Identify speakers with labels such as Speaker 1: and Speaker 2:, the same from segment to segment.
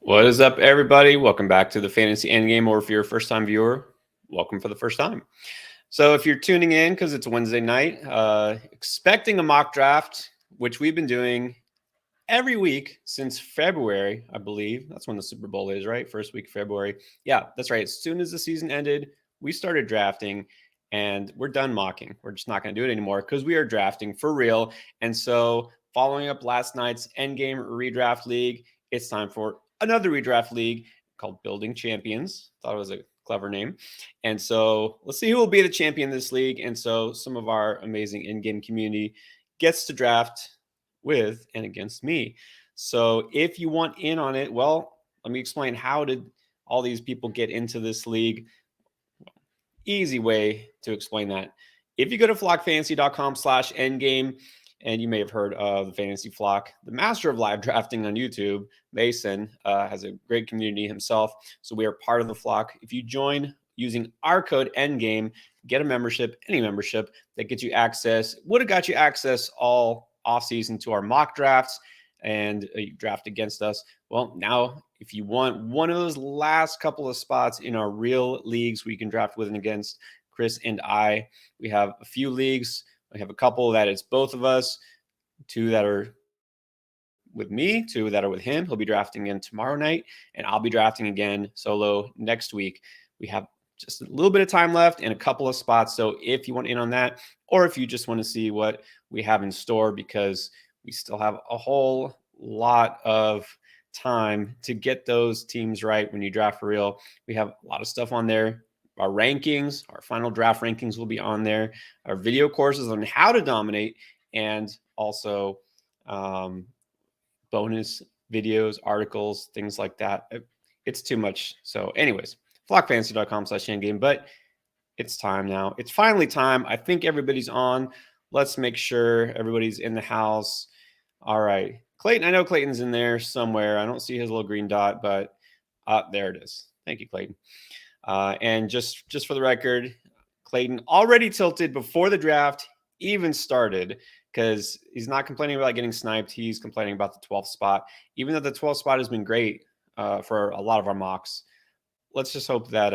Speaker 1: What is up, everybody? Welcome back to the Fantasy Endgame, or if you're a first-time viewer, welcome for the first time. So if you're tuning in because it's Wednesday night, expecting a mock draft, which we've been doing every week since February, I believe. That's when the Super Bowl is, right? First week of February. Yeah, that's right. As soon as the season ended, we started drafting, and we're done mocking. We're just not going to do it anymore because we are drafting for real. And so following up last night's Endgame Redraft League, it's time for another redraft league called Building Champions. Thought it was a clever name. And so let's see who will be the champion this league. And so some of our amazing in-game community gets to draft with and against me. So if you want in on it, well, let me explain how did all these people get into this league. Easy way to explain that. If you go to flockfantasy.com/endgame, and you may have heard of the Fantasy Flock, the master of live drafting on YouTube, Mason, has a great community himself. So we are part of the flock. If you join using our code Endgame, get a membership, any membership that gets you access, would have got you access all offseason to our mock drafts and you draft against us. Well, now if you want one of those last couple of spots in our real leagues where you can draft with and against Chris and I, we have a few leagues. We have a couple that it's both of us, two that are with me, two that are with him. He'll be drafting in tomorrow night, and I'll be drafting again solo next week. We have just a little bit of time left and a couple of spots. So if you want in on that, or if you just want to see what we have in store, because we still have a whole lot of time to get those teams right when you draft for real. We have a lot of stuff on there. Our rankings, our final draft rankings will be on there. Our video courses on how to dominate, and also bonus videos, articles, things like that. It's too much. So anyways, flockfantasy.com/endgame, but it's time now. It's finally time. I think everybody's on. Let's make sure everybody's in the house. All right. Clayton, I know Clayton's in there somewhere. I don't see his little green dot, but there it is. Thank you, Clayton. And just for the record, Clayton already tilted before the draft even started because he's not complaining about getting sniped. He's complaining about the 12th spot, even though the 12th spot has been great for a lot of our mocks. Let's just hope that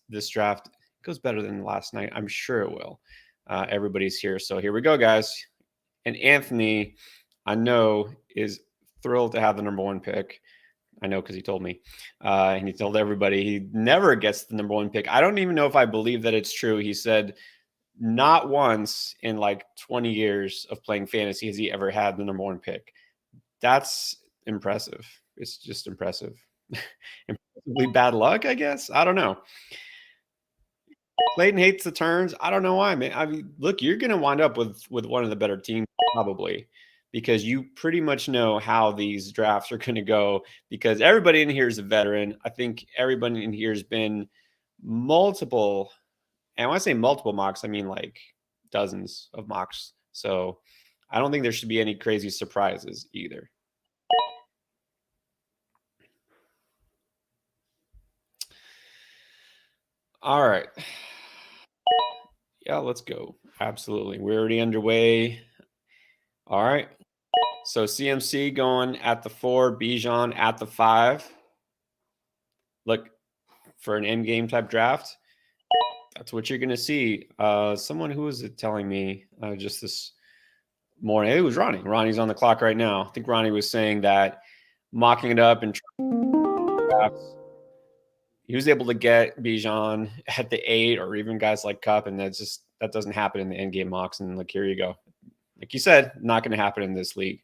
Speaker 1: this draft goes better than last night. I'm sure it will. Everybody's here. So here we go, guys. And Anthony, I know, is thrilled to have the number one pick. I know because he told me, and he told everybody he never gets the number one pick. I don't even know if I believe that it's true. He said not once in like 20 years of playing fantasy has he ever had the number one pick. That's impressive. It's just impressive. Impressively bad luck, I guess. I don't know. Clayton hates the turns. I don't know why, man. I mean, look, you're going to wind up with one of the better teams probably, because you pretty much know how these drafts are going to go, because everybody in here is a veteran. I think everybody in here has been multiple, and when I say multiple mocks, I mean like dozens of mocks. So I don't think there should be any crazy surprises either. All right. Yeah, let's go. Absolutely. We're already underway. All right. So CMC going at the 4, Bijan at the 5. Look, for an end game type draft, that's what you're going to see. Someone who was telling me just this morning, it was Ronnie. Ronnie's on the clock right now. I think Ronnie was saying that mocking it up and drafts, he was able to get Bijan at the 8, or even guys like Cup, and that doesn't happen in the end game mocks. And like, here you go. Like you said, not going to happen in this league.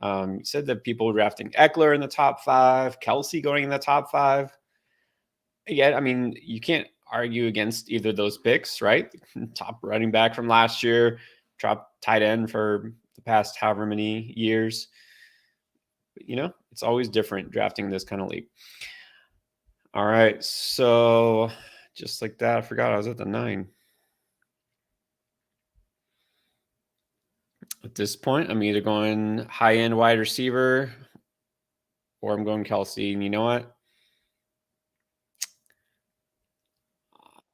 Speaker 1: You said that people were drafting Eckler in the top 5, Kelsey going in the top 5. Yeah, I mean, you can't argue against either of those picks, right? Top running back from last year, top tight end for the past however many years. But, it's always different drafting this kind of league. All right, so just like that, I forgot I was at the 9. At this point, I'm either going high-end wide receiver or I'm going Kelsey. And you know what?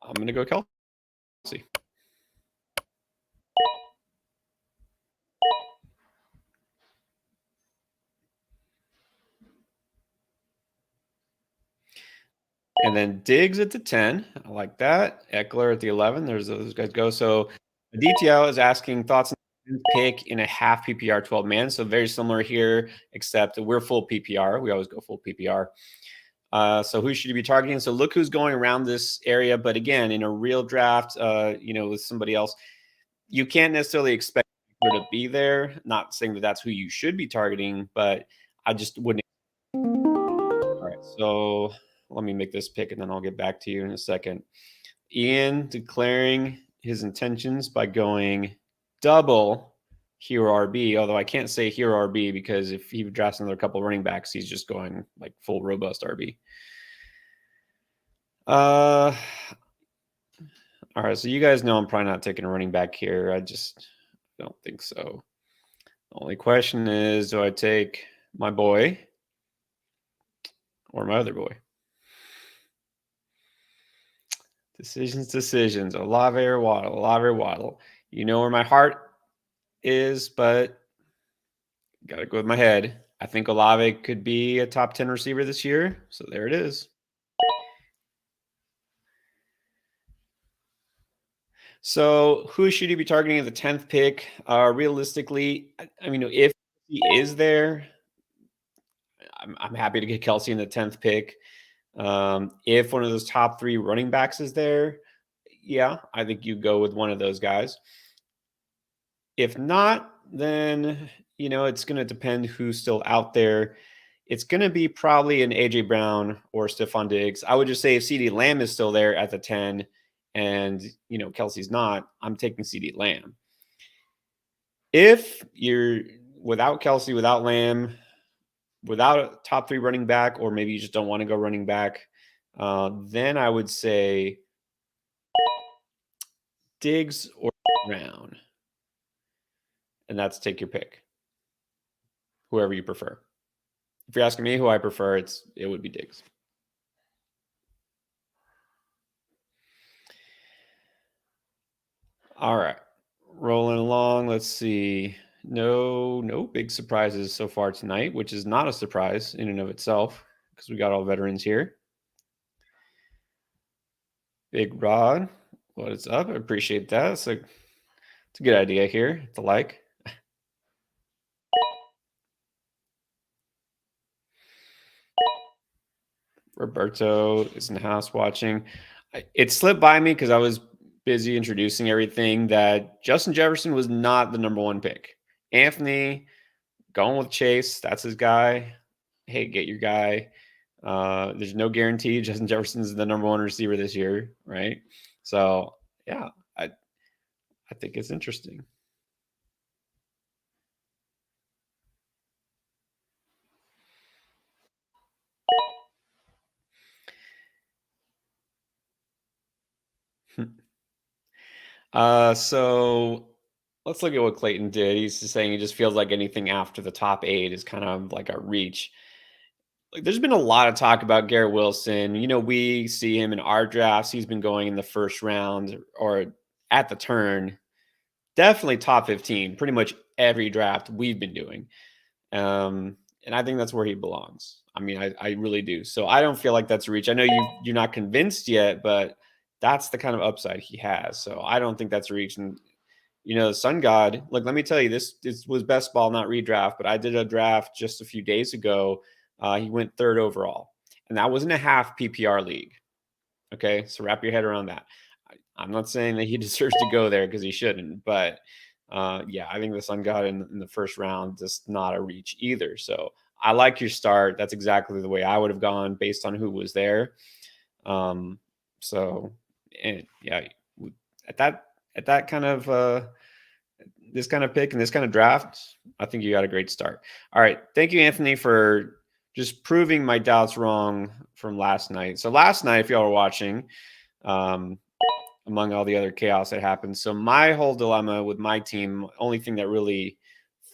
Speaker 1: I'm going to go Kelsey. And then Diggs at the 10. I like that. Eckler at the 11. There's those guys go. So DTL is asking thoughts on the pick in a half PPR 12 man. So very similar here, except we're full PPR. We always go full PPR. So who should you be targeting? So look who's going around this area. But again, in a real draft, with somebody else, you can't necessarily expect her to be there. Not saying that that's who you should be targeting, but I just wouldn't. All right. So let me make this pick and then I'll get back to you in a second. Ian declaring his intentions by going double hero RB, although I can't say hero RB because if he drafts another couple running backs, he's just going like full robust RB. All right, so you guys know I'm probably not taking a running back here. I just don't think so. The only question is, do I take my boy or my other boy? Decisions. Olave or Waddle, Olave or Waddle. You know where my heart is, but gotta go with my head. I think Olave could be a top 10 receiver this year. So there it is. So who should you be targeting at the 10th pick? Realistically, I mean, if he is there, I'm happy to get Kelsey in the 10th pick. If one of those top 3 running backs is there, yeah, I think you go with one of those guys. If not, then it's going to depend who's still out there. It's going to be probably an AJ Brown or Stephon Diggs. I would just say if CD Lamb is still there at the 10 and Kelsey's not, I'm taking CD Lamb. If you're without Kelsey, without Lamb, without a top 3 running back, or maybe you just don't want to go running back, then I would say Diggs or Brown. And that's take your pick, whoever you prefer. If you're asking me who I prefer, it would be Diggs. All right, rolling along. Let's see. No big surprises so far tonight, which is not a surprise in and of itself because we got all veterans here. Big Rod, what is up? I appreciate that. It's a good idea here to like. Roberto is in the house watching. It slipped by me because I was busy introducing everything that Justin Jefferson was not the number 1 pick. Anthony going with Chase. That's his guy. Hey, get your guy. There's no guarantee Justin Jefferson's the number 1 receiver this year, right? So yeah, I think it's interesting. So let's look at what Clayton did. He's just saying he just feels like anything after the top 8 is kind of like a reach. Like there's been a lot of talk about Garrett Wilson. We see him in our drafts. He's been going in the first round or at the turn. Definitely top 15, pretty much every draft we've been doing. And I think that's where he belongs. I mean, I really do. So I don't feel like that's a reach. I know you're not convinced yet, but that's the kind of upside he has. So I don't think that's a reach. And the Sun God, look, let me tell you, this was best ball, not redraft, but I did a draft just a few days ago. He went 3rd overall, and that was in a half PPR league. Okay, so wrap your head around that. I'm not saying that he deserves to go there because he shouldn't, but yeah, I think the Sun God in the first round just not a reach either. So I like your start. That's exactly the way I would have gone based on who was there. So and yeah, at that kind of this kind of pick and this kind of draft, I think you got a great start. All right, thank you, Anthony, for just proving my doubts wrong from last night. So last night, if y'all were watching, among all the other chaos that happened. So my whole dilemma with my team, only thing that really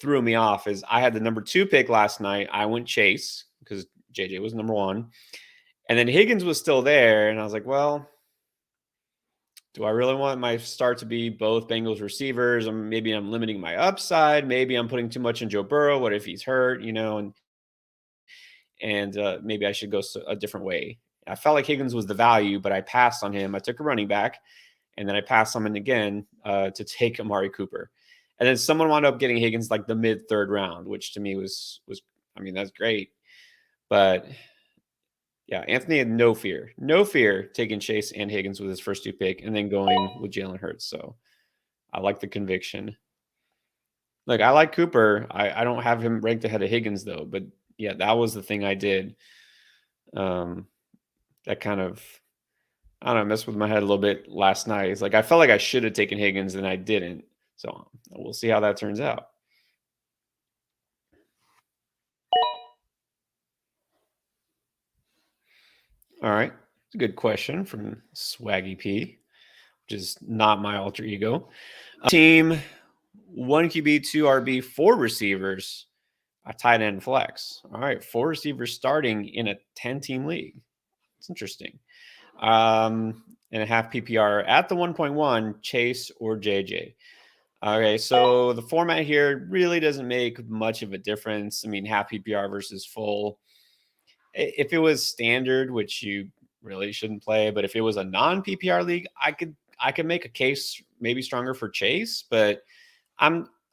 Speaker 1: threw me off is I had the number 2 pick last night. I went Chase because JJ was number 1. And then Higgins was still there. And I was like, well, do I really want my start to be both Bengals receivers? Maybe I'm limiting my upside. Maybe I'm putting too much in Joe Burrow. What if he's hurt, and maybe I should go a different way. I felt like Higgins was the value, but I passed on him. I took a running back, and then I passed on him again to take Amari Cooper. And then someone wound up getting Higgins like the mid third round, which to me was I mean, that's great. But yeah, Anthony had no fear taking Chase and Higgins with his first 2 pick and then going with Jalen Hurts. So I like the conviction. Like, I like Cooper. I don't have him ranked ahead of Higgins though, but yeah, that was the thing I did. Um, that kind of, I don't know, messed with my head a little bit last night. It's like I felt like I should have taken Higgins and I didn't. So we'll see how that turns out. All right. It's a good question from Swaggy P, which is not my alter ego. Team 1 QB, 2 RB, 4 receivers, a tight end flex. All right. 4 receivers starting in a 10-team league. It's interesting. And a half PPR at the 1.1, Chase or JJ. Okay, so the format here really doesn't make much of a difference. I mean, half PPR versus full. If it was standard, which you really shouldn't play, but if it was a non PPR league, I could make a case maybe stronger for Chase, but I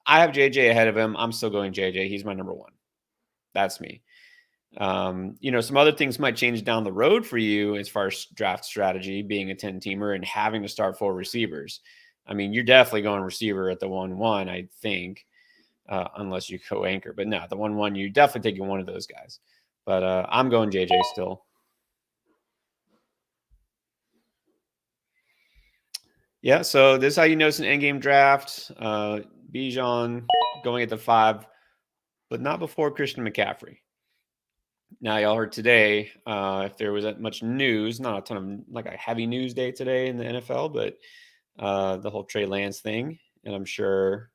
Speaker 1: have JJ ahead of him. I'm still going JJ. He's my number 1. That's me. Some other things might change down the road for you as far as draft strategy, being a 10-teamer and having to start 4 receivers. I mean, you're definitely going receiver at the 1-1, I think, unless you go anchor. But no, the 1-1, you're definitely taking one of those guys. But I'm going JJ still. Yeah, so this is how you know it's an endgame draft. Bijan going at the 5, but not before Christian McCaffrey. Now, y'all heard today, if there was that much news, not a ton of like a heavy news day today in the NFL, but the whole Trey Lance thing. And I'm sure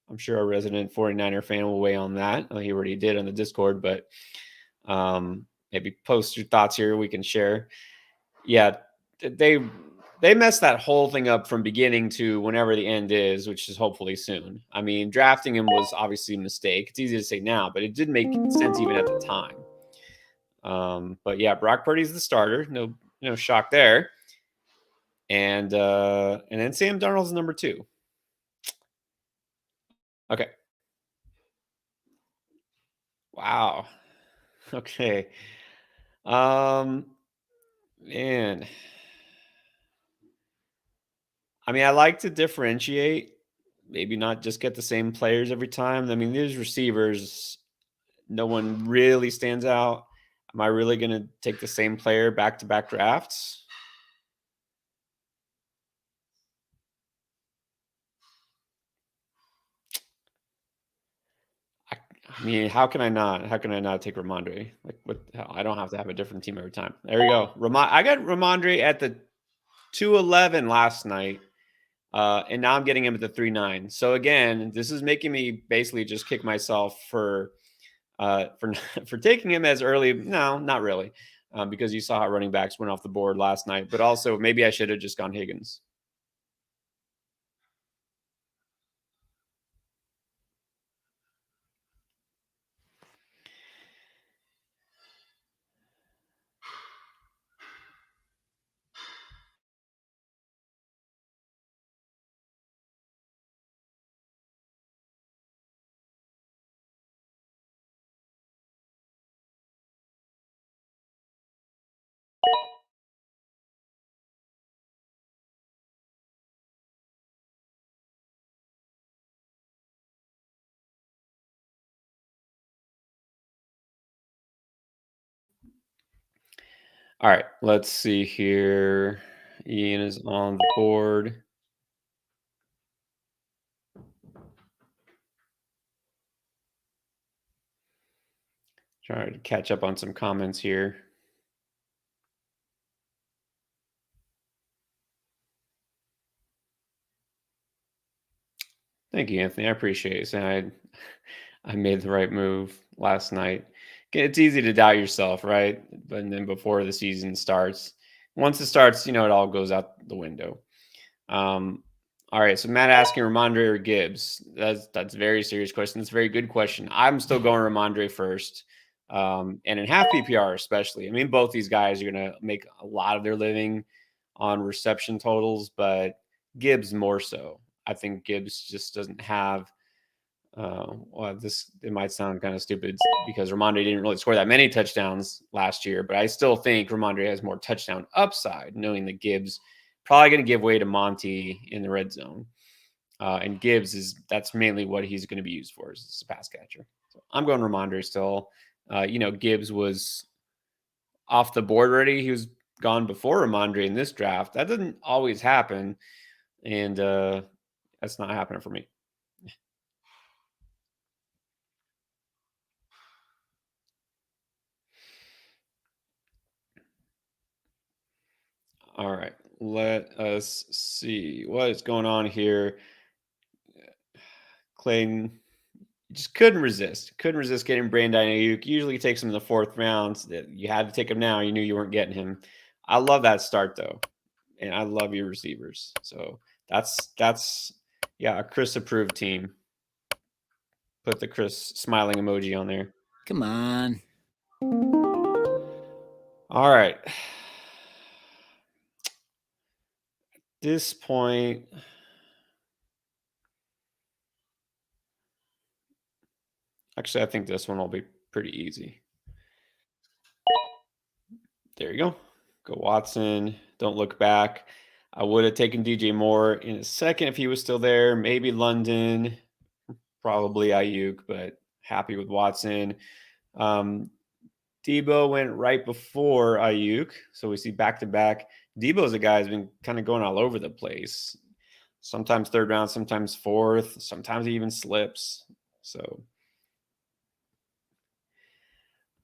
Speaker 1: a resident 49er fan will weigh on that. He already did on the Discord, but maybe post your thoughts here. We can share. Yeah, they messed that whole thing up from beginning to whenever the end is, which is hopefully soon. I mean, drafting him was obviously a mistake. It's easy to say now, but it didn't make sense even at the time. But yeah, Brock Purdy's the starter. No shock there. And then Sam Darnold's number 2. Okay. Wow. Okay. Man. I mean, I like to differentiate, maybe not just get the same players every time. I mean, these receivers, no one really stands out. Am I really going to take the same player back-to-back drafts? I mean, how can I not? How can I not take Ramondre? Like, what the hell? I don't have to have a different team every time. There we go. I got Ramondre at the 211 last night, and now I'm getting him at the 3.9. So again, this is making me basically just kick myself for for taking him as early. No, not really, because you saw how running backs went off the board last night. But also, maybe I should have just gone Higgins. All right, let's see here. Ian is on the board. Trying to catch up on some comments here. Thank you, Anthony. I appreciate it. Saying I made the right move last night. It's easy to doubt yourself, right? But then before the season starts, once it starts, it all goes out the window. All right. So Matt asking Ramondre or Gibbs. That's a very serious question. That's a very good question. I'm still going Ramondre first. And in half PPR, especially. I mean, both these guys are going to make a lot of their living on reception totals, but Gibbs more so. I think Gibbs just doesn't have. Well, this it might sound kind of stupid because Ramondre didn't really score that many touchdowns last year, but I still think Ramondre has more touchdown upside, knowing that Gibbs probably going to give way to Monty in the red zone. And Gibbs that's mainly what he's going to be used for is a pass catcher. So I'm going Ramondre still. Gibbs was off the board already. He was gone before Ramondre in this draft. That doesn't always happen, and that's not happening for me. All right, let us see what is going on here. Clayton just couldn't resist. Couldn't resist getting Brandon Ayuk. Usually takes him in the fourth round. You had to take him now. You knew you weren't getting him. I love that start though, and I love your receivers. So that's yeah, a Chris approved team. Put the Chris smiling emoji on there.
Speaker 2: Come on.
Speaker 1: All right. At this point, actually, I think this one will be pretty easy. There you go. Go Watson. Don't look back. I would have taken DJ Moore in a second if he was still there. Maybe London, probably Ayuk, but happy with Watson. Debo went right before Ayuk, so we see back to back. Debo's a guy who's been kind of going all over the place. Sometimes third round, sometimes fourth, sometimes he even slips. So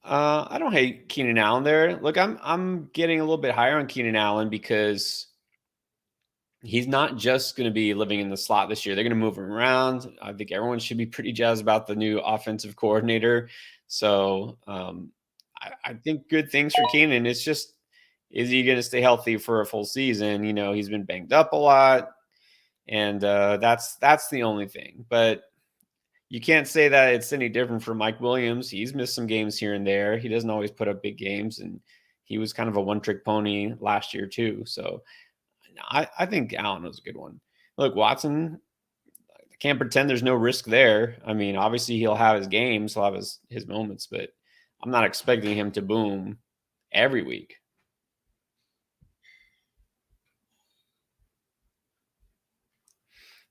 Speaker 1: I don't hate Keenan Allen there. Look, I'm getting a little bit higher on Keenan Allen because he's not just going to be living in the slot this year. They're going to move him around. I think everyone should be pretty jazzed about the new offensive coordinator. So I think good things for Keenan. It's just, is he going to stay healthy for a full season? He's been banged up a lot, and that's the only thing. But you can't say that it's any different for Mike Williams. He's missed some games here and there. He doesn't always put up big games, and he was kind of a one-trick pony last year too. So I think Allen was a good one. Look, Watson, I can't pretend there's no risk there. I mean, obviously he'll have his games, he'll have his moments, but I'm not expecting him to boom every week.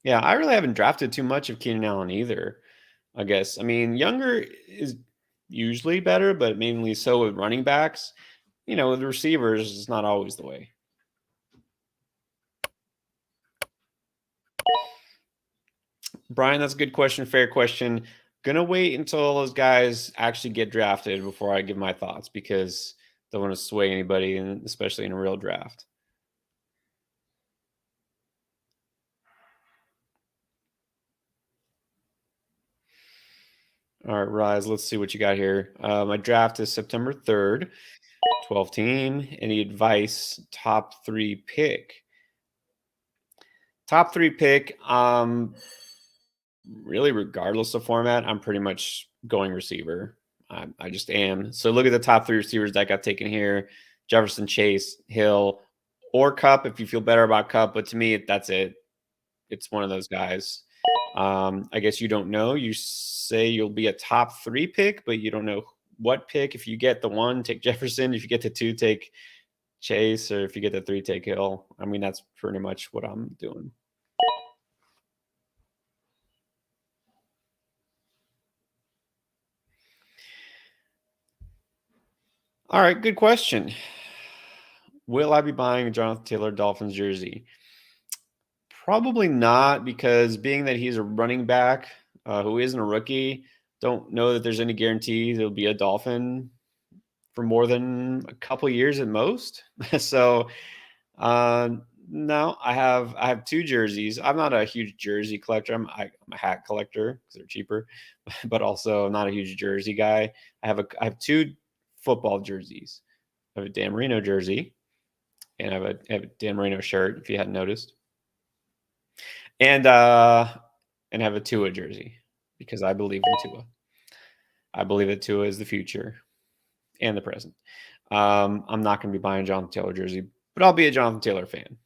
Speaker 1: Yeah, I really haven't drafted too much of Keenan Allen either, I guess. I mean, younger is usually better, but mainly so with running backs. With receivers, it's not always the way. Brian, that's a good question. Fair question. Gonna wait until those guys actually get drafted before I give my thoughts because don't want to sway anybody, and especially in a real draft. All right, Rise, let's see what you got here. My draft is September 3rd, 12 team. Any advice? Top three pick. Top three pick. Really, regardless of format, I'm pretty much going receiver. I just am. So look at the top three receivers that got taken here: Jefferson, Chase, Hill, or Cup. If you feel better about Cup, but to me, that's it. It's one of those guys. I guess you don't know. You say you'll be a top three pick, but you don't know what pick. If you get the one, take Jefferson. If you get the two, take Chase. Or if you get the three, take Hill. I mean, that's pretty much what I'm doing. All right, good question. Will I be buying a Jonathan Taylor Dolphins jersey? Probably not, because being that he's a running back who isn't a rookie, don't know that there's any guarantee he'll be a Dolphin for more than a couple years at most. So no, I have two jerseys. I'm not a huge jersey collector. I'm a hat collector because they're cheaper, but also not a huge jersey guy. I have two football jerseys. I have a Dan Marino jersey, and I have a Dan Marino shirt, if you hadn't noticed. And have a Tua jersey because I believe in Tua. I believe that Tua is the future and the present. I'm not going to be buying a Jonathan Taylor jersey, but I'll be a Jonathan Taylor fan.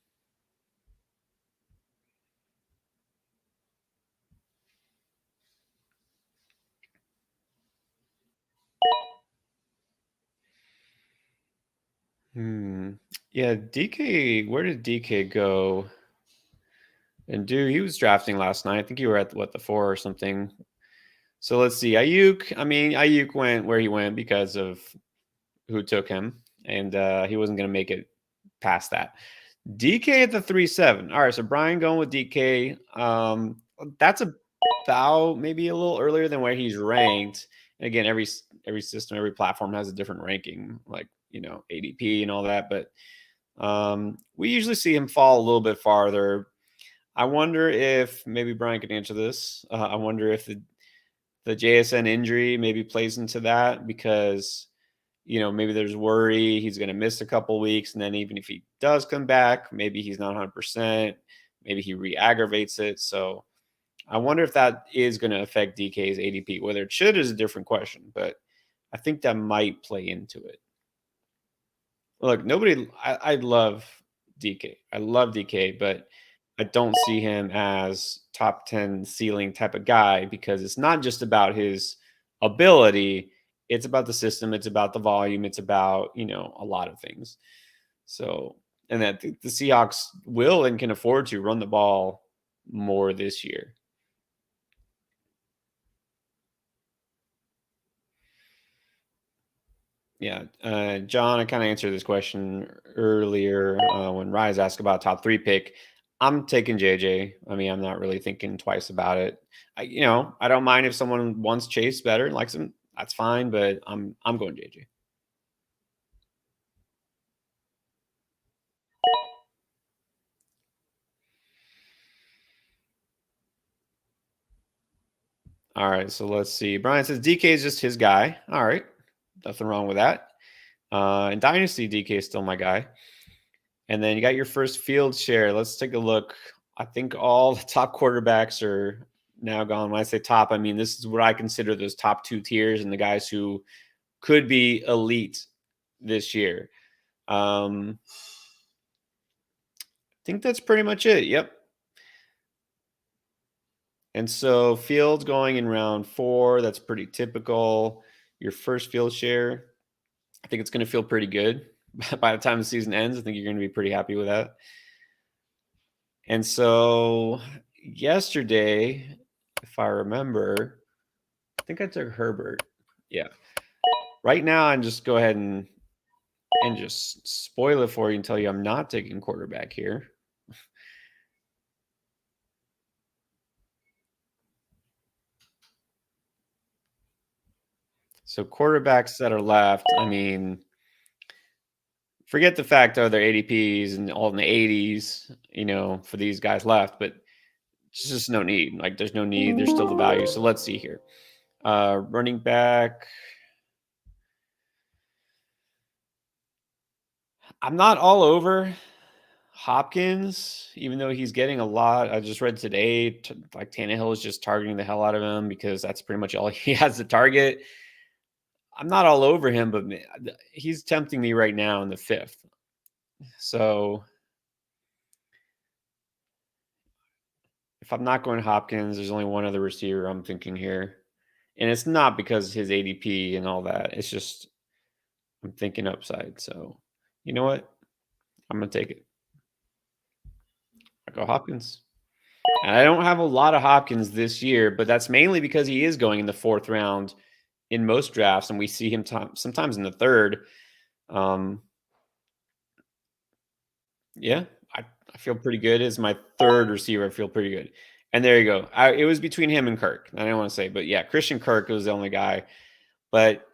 Speaker 1: Hmm. Yeah, DK. Where did DK go? And dude, he was drafting last night. I think you were at what, the 4 or something. So let's see. Ayuk. I mean, Ayuk went where he went because of who took him, and he wasn't going to make it past that. DK at the 3-7. All right, so Brian going with DK. That's about maybe a little earlier than where he's ranked. And again, every system, every platform has a different ranking, like ADP and all that. But we usually see him fall a little bit farther. I wonder if maybe Brian can answer this. I wonder if the JSN injury maybe plays into that because maybe there's worry he's going to miss a couple weeks. And then even if he does come back, maybe he's not 100%. Maybe he re aggravates it. So I wonder if that is going to affect DK's ADP. Whether it should is a different question, but I think that might play into it. Look, I love DK. I love DK, but I don't see him as top 10 ceiling type of guy because it's not just about his ability. It's about the system. It's about the volume. It's about, a lot of things. So, and that the Seahawks will and can afford to run the ball more this year. Yeah, John, I kind of answered this question earlier when Rise asked about top 3 pick. I'm taking JJ. I mean, I'm not really thinking twice about it. I don't mind if someone wants Chase better and likes him. That's fine, but I'm going JJ. All right, so let's see. Brian says DK is just his guy. All right, nothing wrong with that. In Dynasty, DK is still my guy. And then you got your first field share. Let's take a look. I think all the top quarterbacks are now gone. When I say top, I mean this is what I consider those top 2 tiers and the guys who could be elite this year. I think that's pretty much it. Yep. And so Fields going in round 4, that's pretty typical. Your first field share, I think it's going to feel pretty good. By the time the season ends, I think you're going to be pretty happy with that. And so yesterday, if I remember, I think I took Herbert. Yeah. Right now, I'm just go ahead and just spoil it for you and tell you I'm not taking quarterback here. So quarterbacks that are left, I mean, forget the fact that they're ADPs and all in the 80s, for these guys left, but there's just no need. Like there's no need. There's still the value. So let's see here. Running back. I'm not all over Hopkins, even though he's getting a lot. I just read today, like Tannehill is just targeting the hell out of him because that's pretty much all he has to target. I'm not all over him, but he's tempting me right now in the 5th. So if I'm not going Hopkins, there's only one other receiver I'm thinking here. And it's not because his ADP and all that. It's just I'm thinking upside. So you know what? I'm going to take it. I go Hopkins. And I don't have a lot of Hopkins this year, but that's mainly because he is going in the 4th round in most drafts, and we see him sometimes in the 3rd. Yeah, I feel pretty good. As my 3rd receiver, I feel pretty good. And there you go. It was between him and Kirk. I didn't want to say, but yeah, Christian Kirk was the only guy. But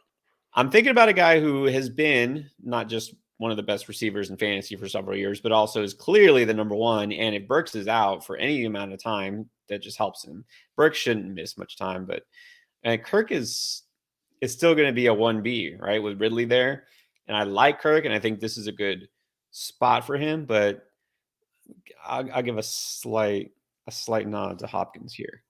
Speaker 1: I'm thinking about a guy who has been not just one of the best receivers in fantasy for several years, but also is clearly the number 1. And if Burks is out for any amount of time, that just helps him. Burks shouldn't miss much time, but Kirk is still going to be a 1B, right, with Ridley there. And I like Kirk, and I think this is a good spot for him, but I'll give a slight nod to Hopkins here.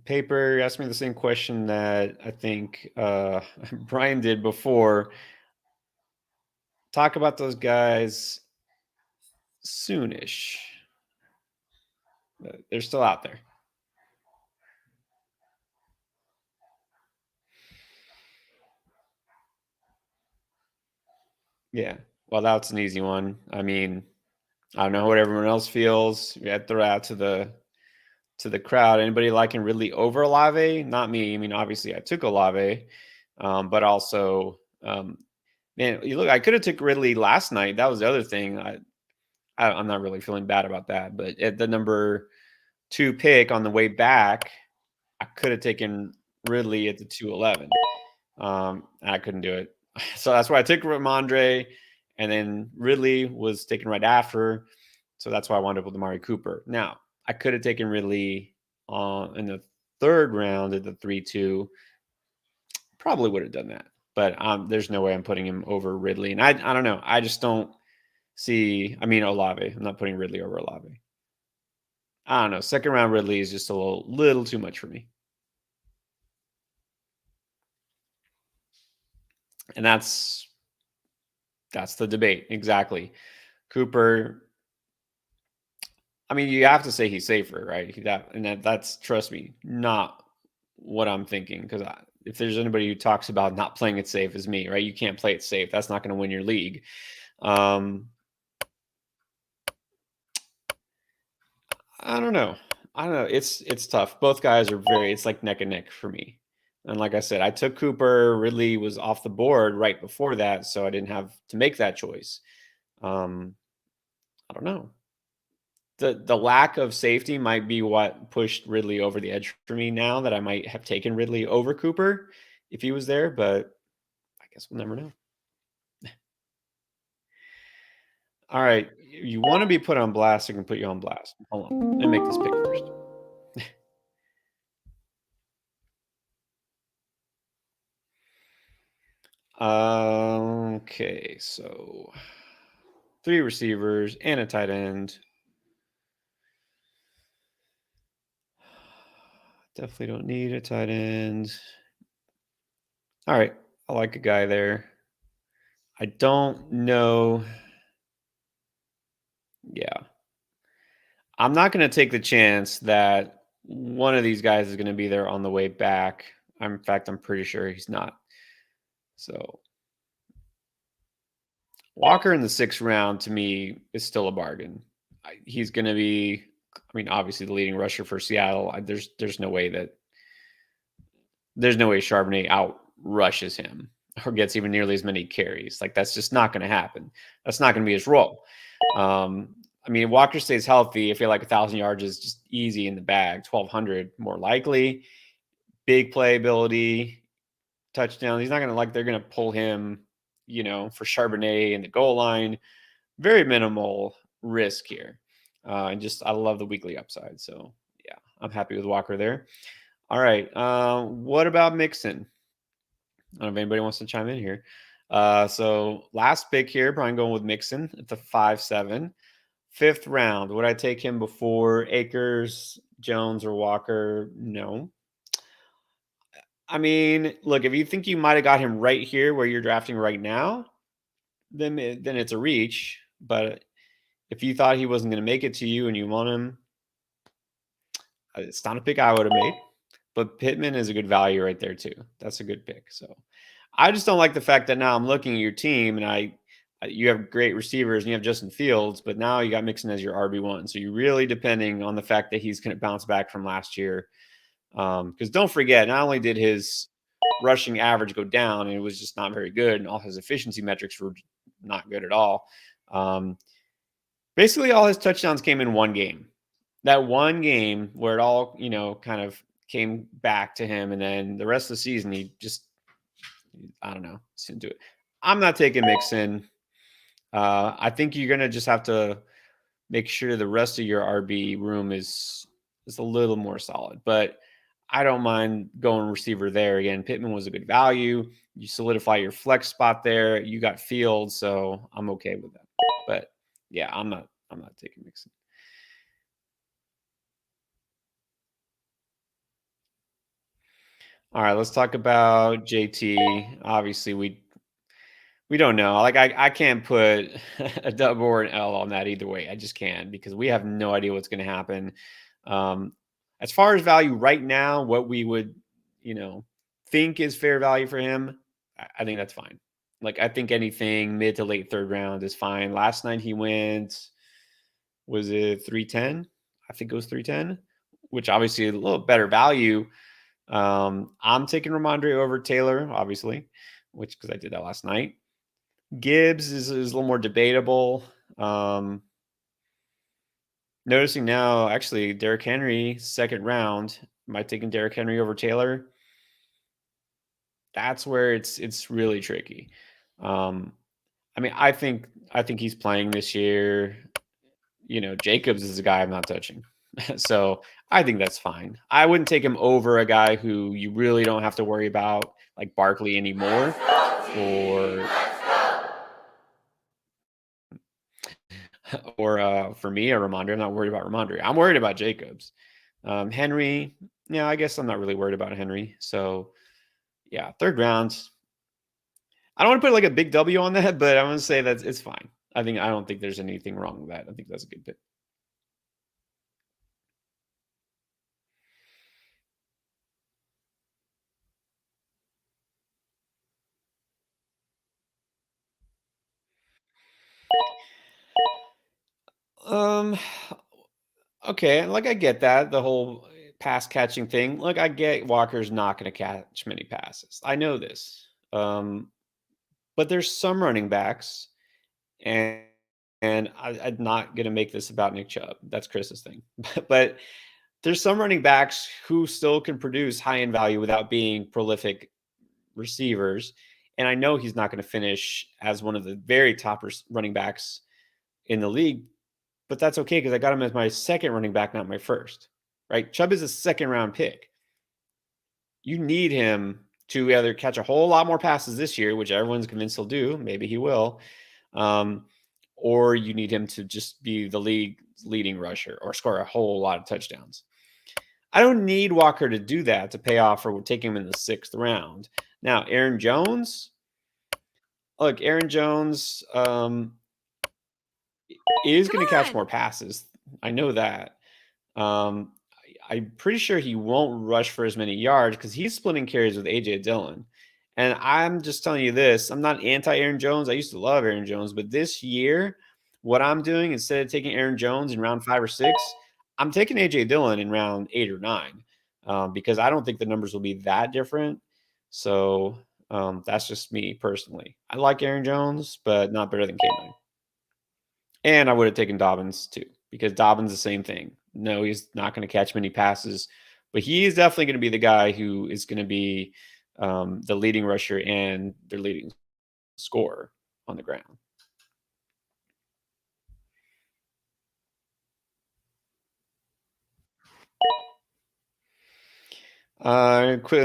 Speaker 1: Paper asked me the same question that I think Brian did before. Talk about those guys soonish. They're still out there. Yeah. Well, that's an easy one. I mean, I don't know what everyone else feels. We had throw out to the crowd. Anybody liking Ridley over Olave? Not me. I mean, obviously I took Olave, but also, man, you look. I could have took Ridley last night. That was the other thing. I'm not really feeling bad about that. But at the number 2 pick on the way back, I could have taken Ridley at the 211. I couldn't do it. So that's why I took Ramondre, and then Ridley was taken right after. So that's why I wound up with Amari Cooper. Now, I could have taken Ridley in the 3rd round at the 3-2. Probably would have done that. But there's no way I'm putting him over Ridley. And I don't know. I just don't see. I mean, Olave. I'm not putting Ridley over Olave. I don't know. 2nd round Ridley is just a little too much for me. And that's the debate. Exactly. Cooper, I mean, you have to say he's safer, right? That's trust me, not what I'm thinking. Because if there's anybody who talks about not playing it safe, is me, right? You can't play it safe. That's not going to win your league. I don't know. It's tough. Both guys are it's like neck and neck for me. And like I said, I took Cooper. Ridley was off the board right before that, so I didn't have to make that choice. I don't know. The lack of safety might be what pushed Ridley over the edge for me now, that I might have taken Ridley over Cooper if he was there, but I guess we'll never know. All right. You want to be put on blast, I can put you on blast. Hold on. Let me make this pick first. Okay, so 3 receivers and a tight end. Definitely don't need a tight end. All right, I like a guy there. I don't know. Yeah. I'm not going to take the chance that one of these guys is going to be there on the way back. In fact, I'm pretty sure he's not. So Walker in the 6th round to me is still a bargain. He's going to be, I mean, obviously the leading rusher for Seattle. There's no way Charbonnet out rushes him or gets even nearly as many carries. Like, that's just not going to happen. That's not going to be his role. I mean, if Walker stays healthy, I feel like 1,000 yards is just easy in the bag. 1,200 more likely. Big playability, touchdown. He's not going to they're going to pull him, for Charbonnet in the goal line. Very minimal risk here. And I love the weekly upside. So, yeah, I'm happy with Walker there. All right. What about Mixon? I don't know if anybody wants to chime in here. So last pick here, Brian going with Mixon at the 5-7. 5th round. Would I take him before Akers, Jones, or Walker? No. I mean, look, if you think you might have got him right here where you're drafting right now, then it's a reach. But if you thought he wasn't going to make it to you and you want him, it's not a pick I would have made. But Pittman is a good value right there too. That's a good pick. So I just don't like the fact that now I'm looking at your team and you have great receivers and you have Justin Fields, but now you got Mixon as your RB1. So you're really depending on the fact that he's going to bounce back from last year. Because don't forget, not only did his rushing average go down and it was just not very good, and all his efficiency metrics were not good at all. Basically, all his touchdowns came in one game. That one game where it all, kind of came back to him. And then the rest of the season, he just, I don't know, didn't do it. I'm not taking Mixon. I think you're going to just have to make sure the rest of your RB room is a little more solid. But I don't mind going receiver there. Again, Pittman was a good value. You solidify your flex spot there. You got Fields, so I'm okay with that. But yeah, I'm not taking Mixon. All right, let's talk about JT. Obviously, we don't know. Like I can't put a W or an L on that either way. I just can't because we have no idea what's going to happen. Um, as far as value right now, what we would, you know, think is fair value for him, I think that's fine. Like I think anything mid to late third round is fine. Last night he went, was it 310? I think it was 310, which obviously a little better value. I'm taking Ramondre over Taylor, obviously, which because I did that last night. Gibbs is a little more debatable. Um, Noticing now, actually, Derrick Henry, second round. Am I taking Derrick Henry over Taylor? That's where it's really tricky. Um, I mean, I think he's playing this year. Jacobs is a guy I'm not touching. So I think that's fine. I wouldn't take him over a guy who you really don't have to worry about, like Barkley anymore, or for me, a Ramondre. I'm not worried about Ramondre. I'm worried about Jacobs. Henry, yeah, I guess I'm not really worried about Henry. So yeah, third round. I don't want to put like a big W on that, but I'm gonna say that it's fine. I don't think there's anything wrong with that. I think that's a good pick. Um, okay, like I get that the whole pass catching thing. Like I get Walker's not going to catch many passes. I know this. But there's some running backs, and I'm not going to make this about Nick Chubb. That's Chris's thing. But there's some running backs who still can produce high end value without being prolific receivers. And I know he's not going to finish as one of the very top running backs in the league, but that's okay because I got him as my second running back, not my first. Right? Chubb is a second round pick. You need him to either catch a whole lot more passes this year, which everyone's convinced he'll do. Maybe he will. Um, or you need him to just be the league leading rusher or score a whole lot of touchdowns. I don't need Walker to do that to pay off for taking him in the sixth round. Now, Aaron Jones, look, Aaron Jones is going to catch more passes. I know that. Um, I'm pretty sure he won't rush for as many yards because he's splitting carries with AJ Dillon. And I'm just telling you this, I'm not anti Aaron Jones. I used to love Aaron Jones, but this year, what I'm doing instead of taking Aaron Jones in round 5 or 6, I'm taking AJ Dillon in round 8 or 9 because I don't think the numbers will be that different. So that's just me personally. I like Aaron Jones, but not better than K9. And I would have taken Dobbins too, because Dobbins the same thing. No, he's not going to catch many passes, but he is definitely going to be the guy who is going to be the leading rusher and their leading scorer on the ground.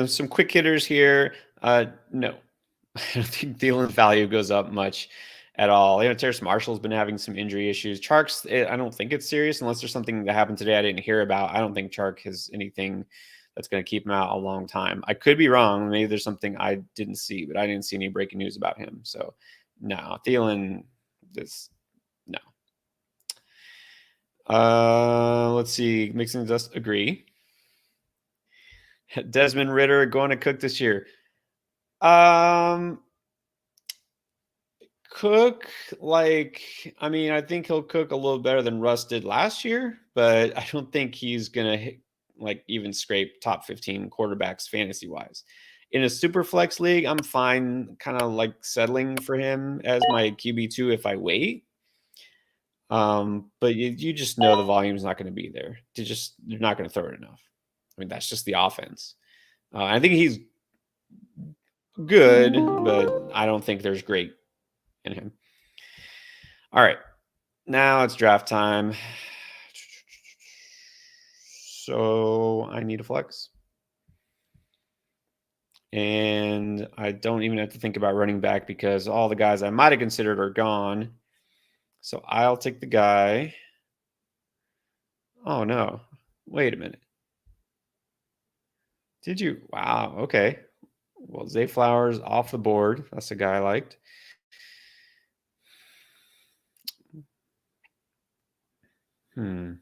Speaker 1: Some quick hitters here. No, I don't think Thielen's value goes up much at all. Terrace Marshall's been having some injury issues. Chark's, I don't think it's serious unless there's something that happened today I didn't hear about. I don't think Chark has anything that's going to keep him out a long time. I could be wrong. Maybe there's something I didn't see, but I didn't see any breaking news about him. So, no, Thielen, this, no. Let's see. Mixon does agree. Desmond Ritter going to cook this year. Um, Cook, I think he'll cook a little better than Russ did last year, but I don't think he's gonna even scrape top 15 quarterbacks fantasy wise. In a super flex league, I'm fine, kind of like settling for him as my QB2 if I wait. But you just know the volume's not going to be there. They're not going to throw it enough. I mean, that's just the offense. I think he's good, but I don't think there's great in him. All right. Now it's draft time. So I need a flex. And I don't even have to think about running back because all the guys I might have considered are gone. So I'll take the guy. Oh, no. Wait a minute. Did you? Wow. Okay. Well, Zay Flowers off the board. That's a guy I liked. Hmm.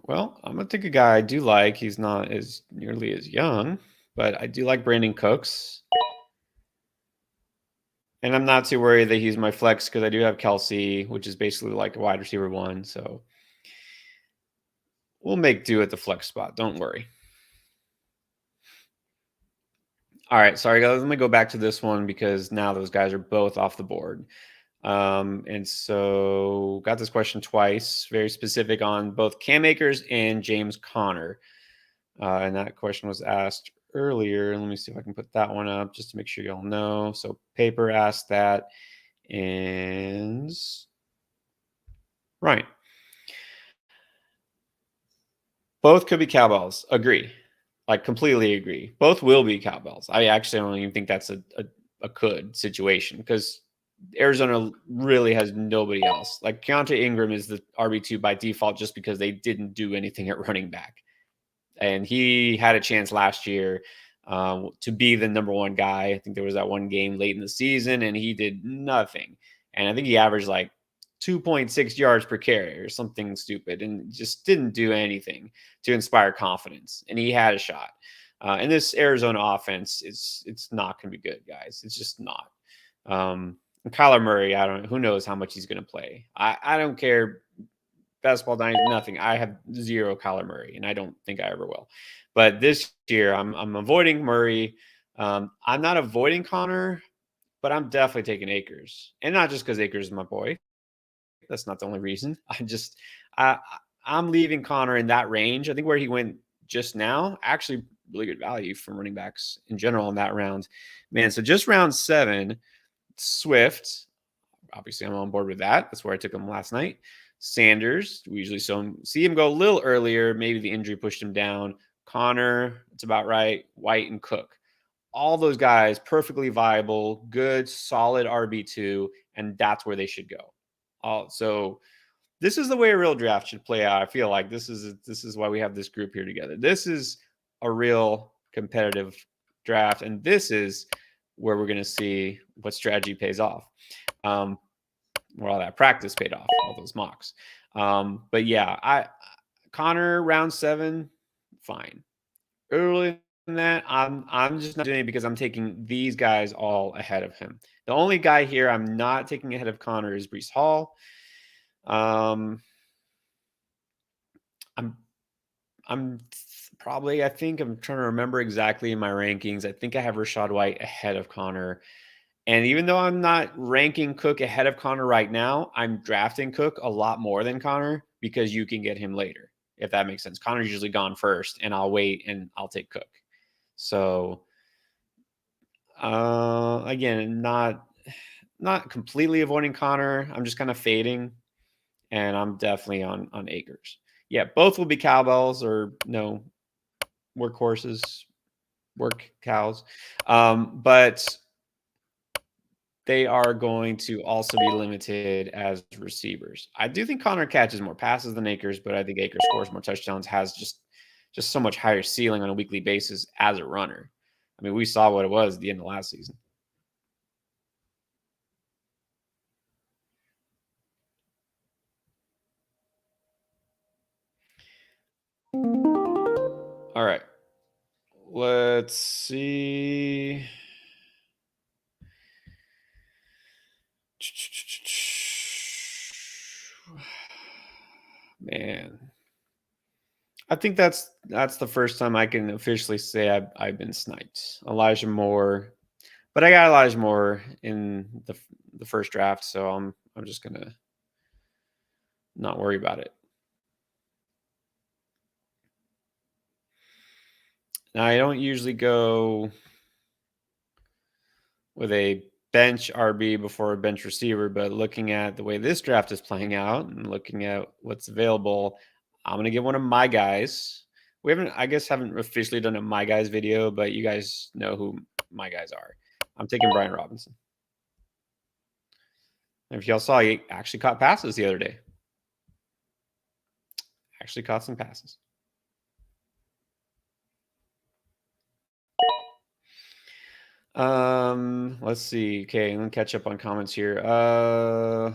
Speaker 1: Well, I'm gonna take a guy I do like. He's not as nearly as young, but I do like Brandon Cooks. And I'm not too worried that he's my flex because I do have Kelsey, which is basically like a wide receiver one. So we'll make do at the flex spot. Don't worry. All right. Sorry, guys. Let me go back to this one because now those guys are both off the board. And so got this question twice, very specific on both Cam Akers and James Conner. And that question was asked earlier. Let me see if I can put that one up just to make sure y'all know. So Paper asked that. And right. Both could be cowbells. Agree. Like completely agree. Both will be cowbells. I actually don't even think that's a could situation because Arizona really has nobody else. Like Keontae Ingram is the RB2 by default just because they didn't do anything at running back. And he had a chance last year to be the number one guy. I think there was that one game late in the season, and he did nothing. And I think he averaged like 2.6 yards per carry or something stupid, and just didn't do anything to inspire confidence. And he had a shot. And this Arizona offense, it's not going to be good, guys. It's just not. And Kyler Murray, I don't. Who knows how much he's going to play? I don't care basketball dynasty, nothing. I have zero Kyler Murray, and I don't think I ever will. But this year, I'm avoiding Murray. I'm not avoiding Connor, but I'm definitely taking Akers, and not just because Akers is my boy. That's not the only reason. I I'm leaving Connor in that range. I think where he went just now, actually really good value from running backs in general in that round. Man, so just round 7, Swift. Obviously, I'm on board with that. That's where I took him last night. Sanders, we usually see him go a little earlier. Maybe the injury pushed him down. Connor, it's about right. White and Cook. All those guys, perfectly viable, good, solid RB2, and that's where they should go. So this is the way a real draft should play out. I feel like this is why we have this group here together. This is a real competitive draft, and this is where we're going to see what strategy pays off. Where all that practice paid off, all those mocks. But yeah, Connor round 7, fine. Earlier than that, I'm just not doing it because I'm taking these guys all ahead of him. The only guy here I'm not taking ahead of Connor is Breece Hall. I'm probably, I think I'm trying to remember exactly in my rankings. I think I have Rachaad White ahead of Connor. And even though I'm not ranking Cook ahead of Connor right now, I'm drafting Cook a lot more than Connor because you can get him later, if that makes sense. Connor's usually gone first, and I'll wait and I'll take Cook. So again, not completely avoiding Connor. I'm just kind of fading, and I'm definitely on Akers. Yeah, both will be cowbells or no workhorses, work cows. But they are going to also be limited as receivers. I do think Connor catches more passes than Akers, but I think Akers scores more touchdowns, has just so much higher ceiling on a weekly basis as a runner. I mean, we saw what it was at the end of last season. All right. Let's see. Man. I think that's the first time I can officially say I've been sniped. Elijah Moore, but I got Elijah Moore in the first draft, so I'm just gonna not worry about it. Now I don't usually go with a bench RB before a bench receiver, but looking at the way this draft is playing out and looking at what's available, I'm gonna get one of my guys. We haven't officially done a my guys video, but you guys know who my guys are. I'm taking Brian Robinson. If y'all saw, he actually caught passes the other day. Actually caught some passes. Let's see. Okay, let me catch up on comments here. Oh.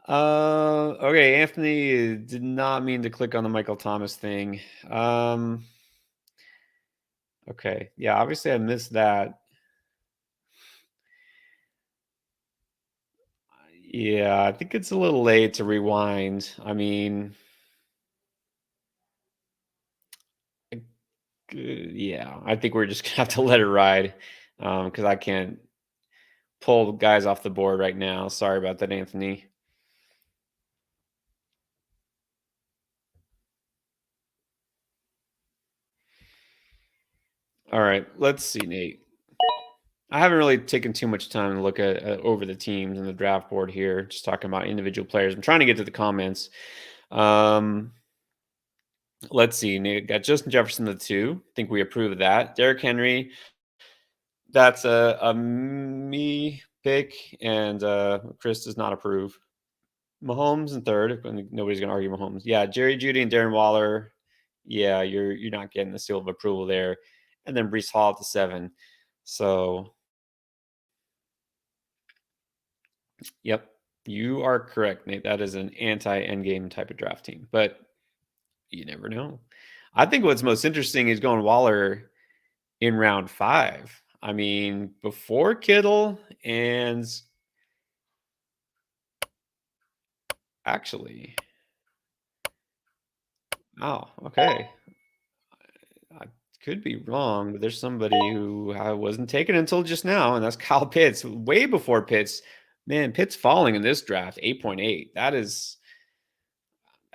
Speaker 1: Okay, Anthony did not mean to click on the Michael Thomas thing. Okay, yeah, obviously I missed that. Yeah, I think it's a little late to rewind. I mean, I yeah, I think we're just gonna have to let it ride because I can't pull guys off the board right now. Sorry about that, Anthony. All right, let's see, Nate. I haven't really taken too much time to look at over the teams and the draft board here. Just talking about individual players. I'm trying to get to the comments. Um, let's see. Nate got Justin Jefferson the two. Think we approve of that. Derrick Henry. That's a me pick, and Chris does not approve. Mahomes in third. Nobody's gonna argue Mahomes. Yeah, Jerry Judy and Darren Waller. Yeah, you're not getting the seal of approval there. And then Brees Hall at the seven. So yep, you are correct, Nate. That is an anti-endgame type of draft team, but you never know. I think what's most interesting is going Waller in round five. I mean, before Kittle and actually, oh, okay. I could be wrong, but there's somebody who I wasn't taken until just now, and that's Kyle Pitts. Way before Pitts. Man, Pitts falling in this draft, 8.8.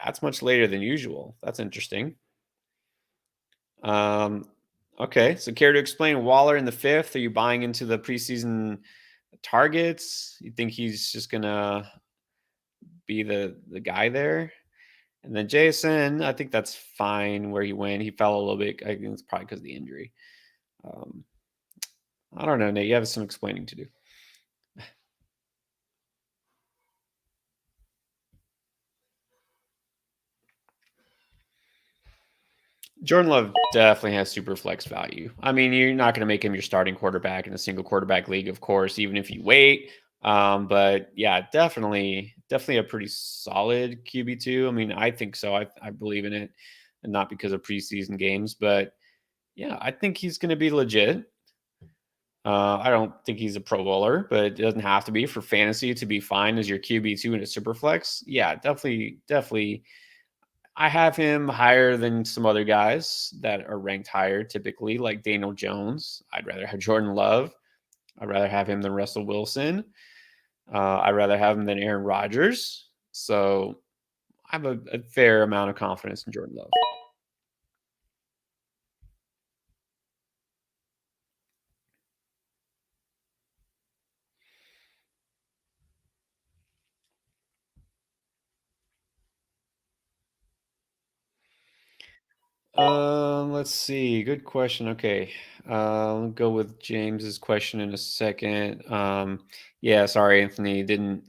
Speaker 1: That's much later than usual. That's interesting. Um, okay, so care to explain Waller in the fifth? Are you buying into the preseason targets? You think he's just gonna be the guy there? And then Jason, I think that's fine where he went. He fell a little bit. I think it's probably because of the injury. Um, I don't know, Nate. You have some explaining to do. Jordan Love definitely has super flex value. I mean, you're not going to make him your starting quarterback in a single quarterback league, of course, even if you wait. But yeah, definitely a pretty solid QB2. I mean, I think so. I believe in it, and not because of preseason games, but yeah, I think he's going to be legit. I don't think he's a Pro Bowler, but it doesn't have to be for fantasy to be fine as your QB2 in a super flex. Yeah, definitely I have him higher than some other guys that are ranked higher, typically, like Daniel Jones. I'd rather have Jordan Love. I'd rather have him than Russell Wilson. I'd rather have him than Aaron Rodgers. So I have a fair amount of confidence in Jordan Love. Let's see. Good question. Okay. I'll go with James's question in a second. Yeah, sorry, Anthony. Didn't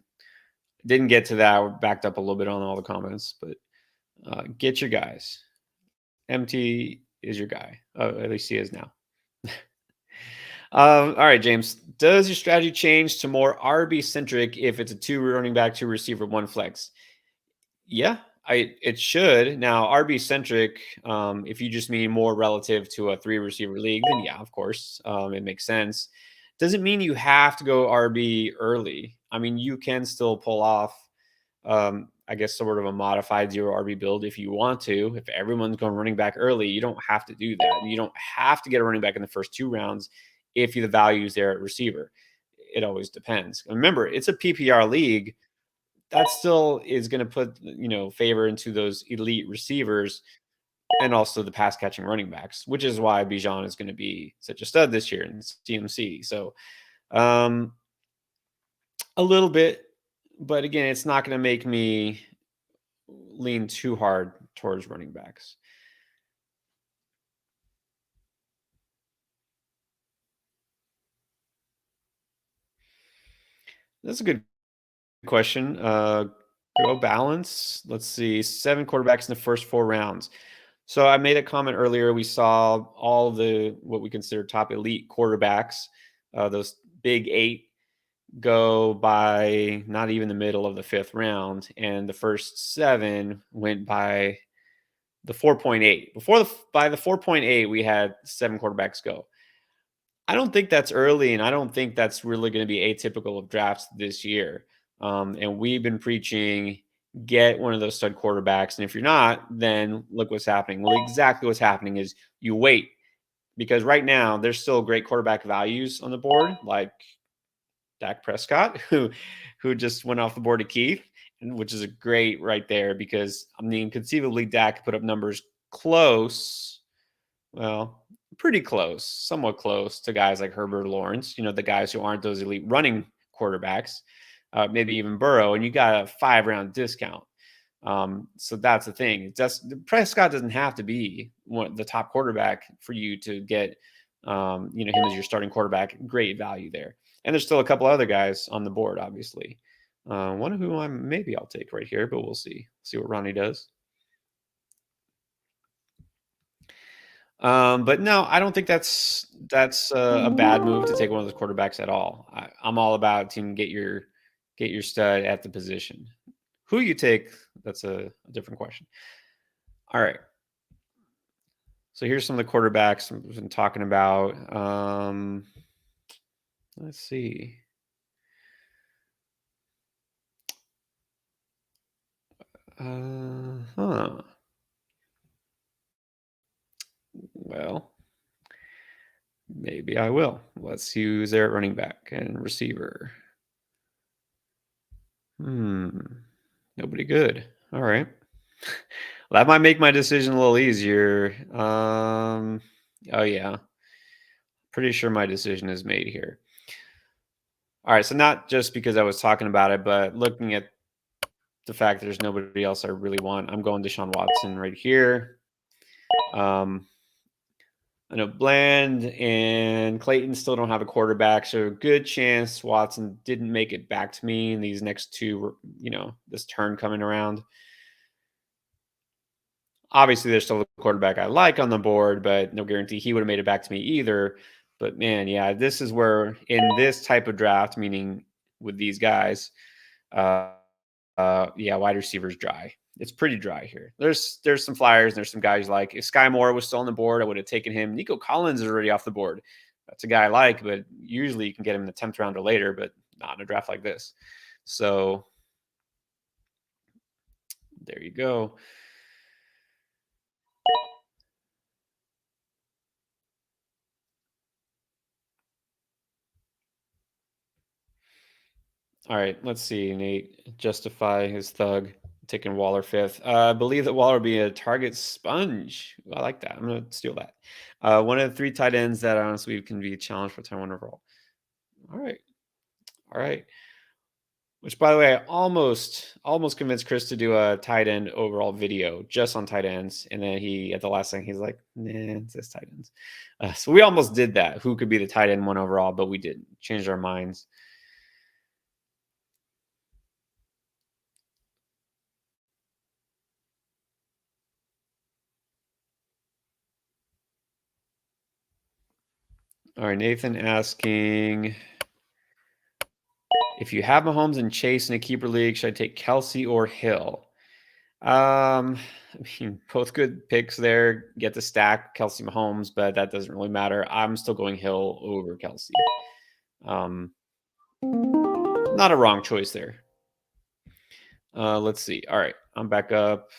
Speaker 1: get to that. We're backed up a little bit on all the comments, but get your guys. MT is your guy. At least he is now. All right, James. Does your strategy change to more RB centric if it's a two running back, two receiver, one flex? Yeah, I it should. Now, RB centric, if you just mean more relative to a three receiver league, then yeah, of course, it makes sense. Doesn't mean you have to go RB early. I mean, you can still pull off I guess sort of a modified zero RB build if you want to. If everyone's going running back early, you don't have to do that. You don't have to get a running back in the first two rounds if the value is there at receiver. It always depends. Remember, it's a PPR league. That still is going to put favor into those elite receivers and also the pass catching running backs, which is why Bijan is going to be such a stud this year in CMC. So um, a little bit, but again, it's not going to make me lean too hard towards running backs. That's a good question. Go balance. Let's see. 7 quarterbacks in the first 4 rounds. So I made a comment earlier. We saw all the what we consider top elite quarterbacks, those big 8, go by not even the middle of the 5th round, and the first 7 went by the 4.8. By the 4.8, we had 7 quarterbacks go. I don't think that's early, and I don't think that's really going to be atypical of drafts this year. And we've been preaching get one of those stud quarterbacks, and if you're not, then look what's happening. Well, exactly what's happening is you wait because right now there's still great quarterback values on the board, like Dak Prescott, who just went off the board to Keith, and which is a great right there because I mean conceivably Dak could put up numbers close, well, pretty close, somewhat close to guys like Herbert, Lawrence, the guys who aren't those elite running quarterbacks, maybe even Burrow, and you got a 5-round discount. So that's the thing. Prescott doesn't have to be the top quarterback for you to get, him as your starting quarterback. Great value there. And there's still a couple other guys on the board, obviously. One of whom I'll take right here, but we'll see. See what Ronnie does. But no, I don't think that's a bad move to take one of those quarterbacks at all. I'm all about team get your stud at the position. Who you take, that's a different question. All right. So here's some of the quarterbacks I've been talking about. Let's see. Well, maybe I will. Let's see who's there at running back and receiver. Nobody good. All right. Well, that might make my decision a little easier. Oh yeah. Pretty sure my decision is made here. All right, so not just because I was talking about it, but looking at the fact that there's nobody else I really want, I'm going Deshaun Watson right here. I know Bland and Clayton still don't have a quarterback, so a good chance Watson didn't make it back to me in these next 2, this turn coming around. Obviously, there's still a quarterback I like on the board, but no guarantee he would have made it back to me either. But man, yeah, this is where in this type of draft, meaning with these guys, wide receivers dry. It's pretty dry here. There's some flyers. And there's some guys like if Sky Moore was still on the board, I would have taken him. Nico Collins is already off the board. That's a guy I like, but usually you can get him in the 10th round or later, but not in a draft like this. So there you go. All right, let's see. Nate justify his thug taking Waller 5th. I believe that Waller will be a target sponge. I like that. I'm going to steal that. One of the 3 tight ends that honestly can be a challenge for time 1 overall. All right. Which, by the way, I almost convinced Chris to do a tight end overall video just on tight ends, and then he at the last thing he's like, "Nah, it's just tight ends." So we almost did that. Who could be the tight end 1 overall? But we didn't. Changed our minds. All right, Nathan asking if you have Mahomes and Chase in a keeper league, should I take Kelsey or Hill? I mean, both good picks there. Get the stack Kelsey Mahomes, but that doesn't really matter. I'm still going Hill over Kelsey. Not a wrong choice there. Let's see. All right, I'm back up.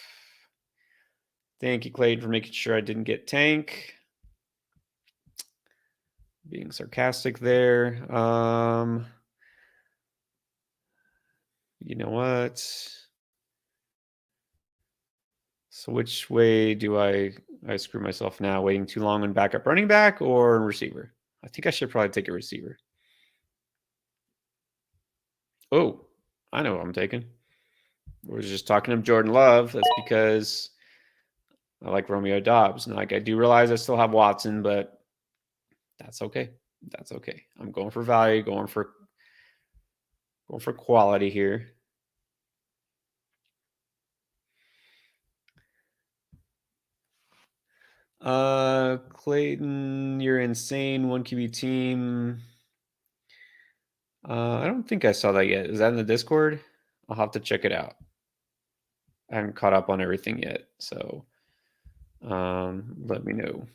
Speaker 1: Thank you, Clayton, for making sure I didn't get Tank. Being sarcastic there. You know what? So which way do I screw myself now? Waiting too long on backup running back or receiver? I think I should probably take a receiver. Oh, I know what I'm taking. We're just talking of Jordan Love. That's because I like Romeo Dobbs. And like I do realize I still have Watson, but that's okay. That's okay. I'm going for value, going for Going for quality here. Clayton, you're insane. 1 QB team. I don't think I saw that yet. Is that in the Discord? I'll have to check it out. I haven't caught up on everything yet, so let me know.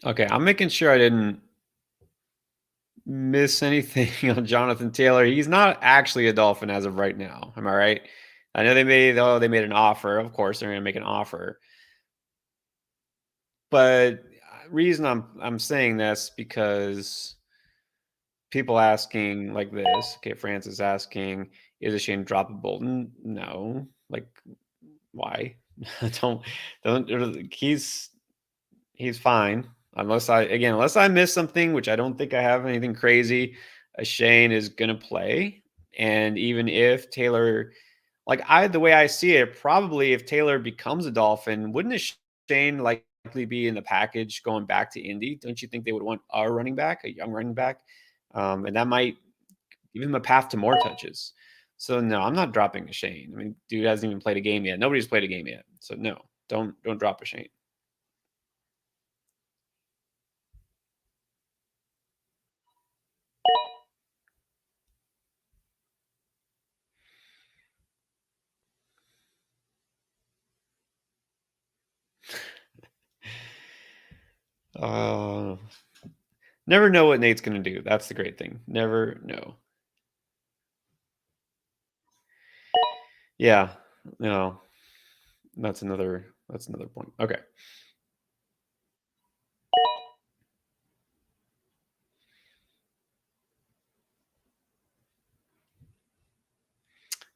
Speaker 1: Okay, I'm making sure I didn't miss anything on Jonathan Taylor. He's not actually a Dolphin as of right now. Am I right? I know they made an offer. Of course, they're going to make an offer. But reason I'm saying this because people asking like this. Okay, Francis asking, is it Shane to drop a Bolton? No. Like, why? don't don't. He's fine. Unless I miss something, which I don't think I have anything crazy, Shane is gonna play. And even if Taylor, the way I see it, probably if Taylor becomes a Dolphin, wouldn't a Shane likely be in the package going back to Indy? Don't you think they would want a running back, a young running back? And that might give him a path to more touches. So no, I'm not dropping a Shane. I mean, dude hasn't even played a game yet. Nobody's played a game yet. So no, don't drop a Shane. Uh, Never know what Nate's going to do. That's the great thing. Never know. Yeah. No. That's another point. Okay.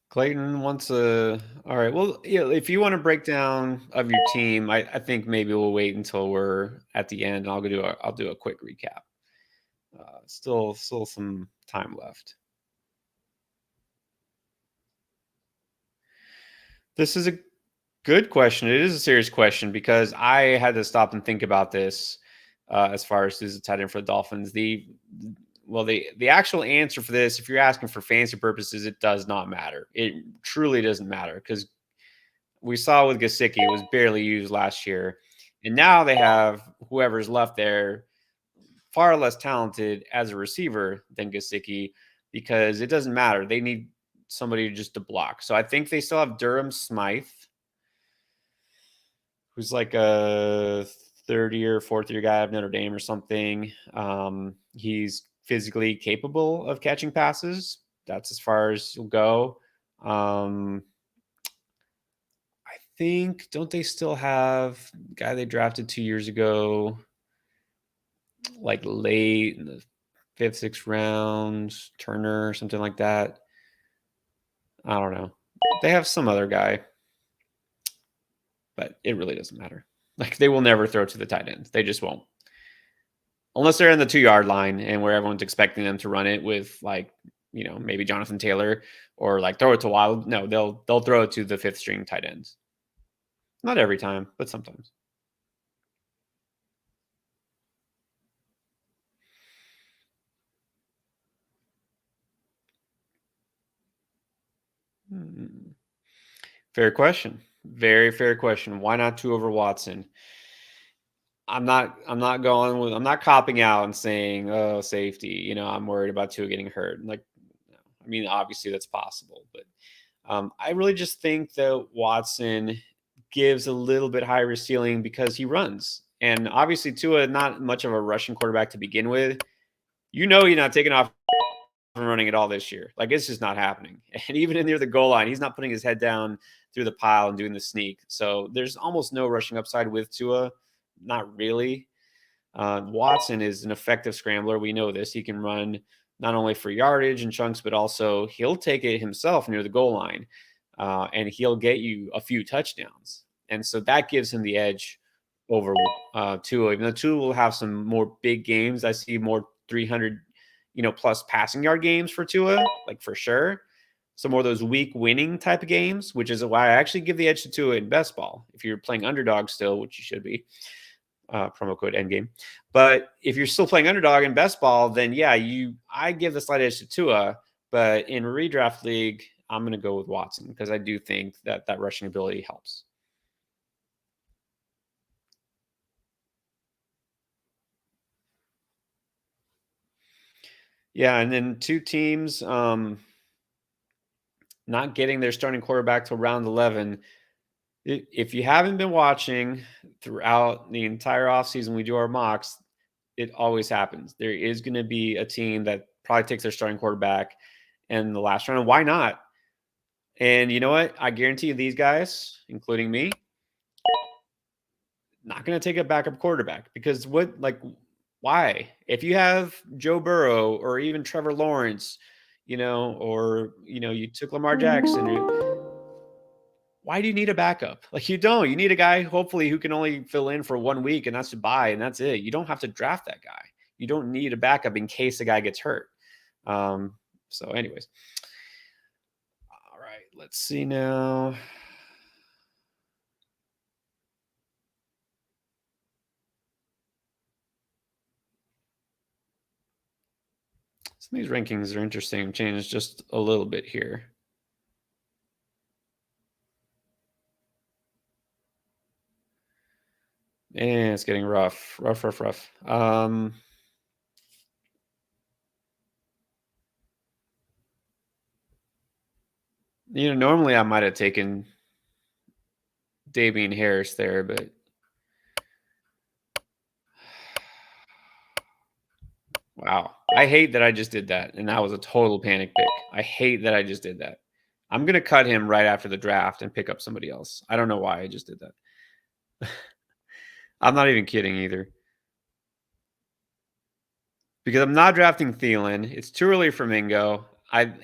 Speaker 1: Clayton wants a all right. Well, yeah, if you want a breakdown of your team, I think maybe we'll wait until we're at the end. I'll do a quick recap. Still some time left. This is a good question. It is a serious question because I had to stop and think about this as far as who's the tight end for the Dolphins. The actual answer for this, if you're asking for fancy purposes, it does not matter. It truly doesn't matter because we saw with Gasicki, it was barely used last year, and now they have whoever's left there far less talented as a receiver than Gasicki because it doesn't matter. They need somebody just to block. So I think they still have Durham Smythe, who's like a third year, fourth year guy of Notre Dame or something. He's physically capable of catching passes. That's as far as he'll go. I think, don't they still have the guy they drafted 2 years ago, like late in the fifth, sixth round, Turner, something like that? I don't know. They have some other guy, but it really doesn't matter. Like they will never throw to the tight ends. They just won't. Unless they're in the 2 yard line and where everyone's expecting them to run it with maybe Jonathan Taylor or like throw it to Wild. No, they'll throw it to the fifth string tight ends. Not every time, but sometimes. Hmm. Fair question. Very fair question. Why not two over Watson? I'm not copping out and saying, oh, safety. I'm worried about Tua getting hurt. Like, no. I mean, obviously that's possible, but I really just think that Watson gives a little bit higher ceiling because he runs. And obviously, Tua, not much of a rushing quarterback to begin with. He's not taking off and running at all this year. Like, it's just not happening. And even near the goal line, he's not putting his head down through the pile and doing the sneak. So there's almost no rushing upside with Tua. Not really. Watson is an effective scrambler. We know this. He can run not only for yardage and chunks, but also he'll take it himself near the goal line, and he'll get you a few touchdowns. And so that gives him the edge over Tua. Even though Tua will have some more big games, I see more 300, plus passing yard games for Tua, like for sure. Some more of those week winning type of games, which is why I actually give the edge to Tua in best ball. If you're playing underdog still, which you should be, promo code endgame. But if you're still playing underdog in best ball, then yeah, I give the slight edge to Tua. But in redraft league, I'm going to go with Watson because I do think that rushing ability helps. Yeah, and then two teams not getting their starting quarterback till round 11. If you haven't been watching throughout the entire offseason, we do our mocks, it always happens. There is going to be a team that probably takes their starting quarterback in the last round. And why not? And you know what? I guarantee you these guys, including me, not going to take a backup quarterback because why? If you have Joe Burrow or even Trevor Lawrence, or you took Lamar Jackson, why do you need a backup? Like you don't. You need a guy hopefully who can only fill in for 1 week and that's to buy and that's it. You don't have to draft that guy. You don't need a backup in case the guy gets hurt. So anyways. All right, let's see now. Some of these rankings are interesting. Changed just a little bit here. And it's getting rough. Rough. Normally I might have taken Damian Harris there, but wow. I hate that I just did that. And that was a total panic pick. I hate that I just did that. I'm going to cut him right after the draft and pick up somebody else. I don't know why I just did that. I'm not even kidding either. Because I'm not drafting Thielen. It's too early for Mingo.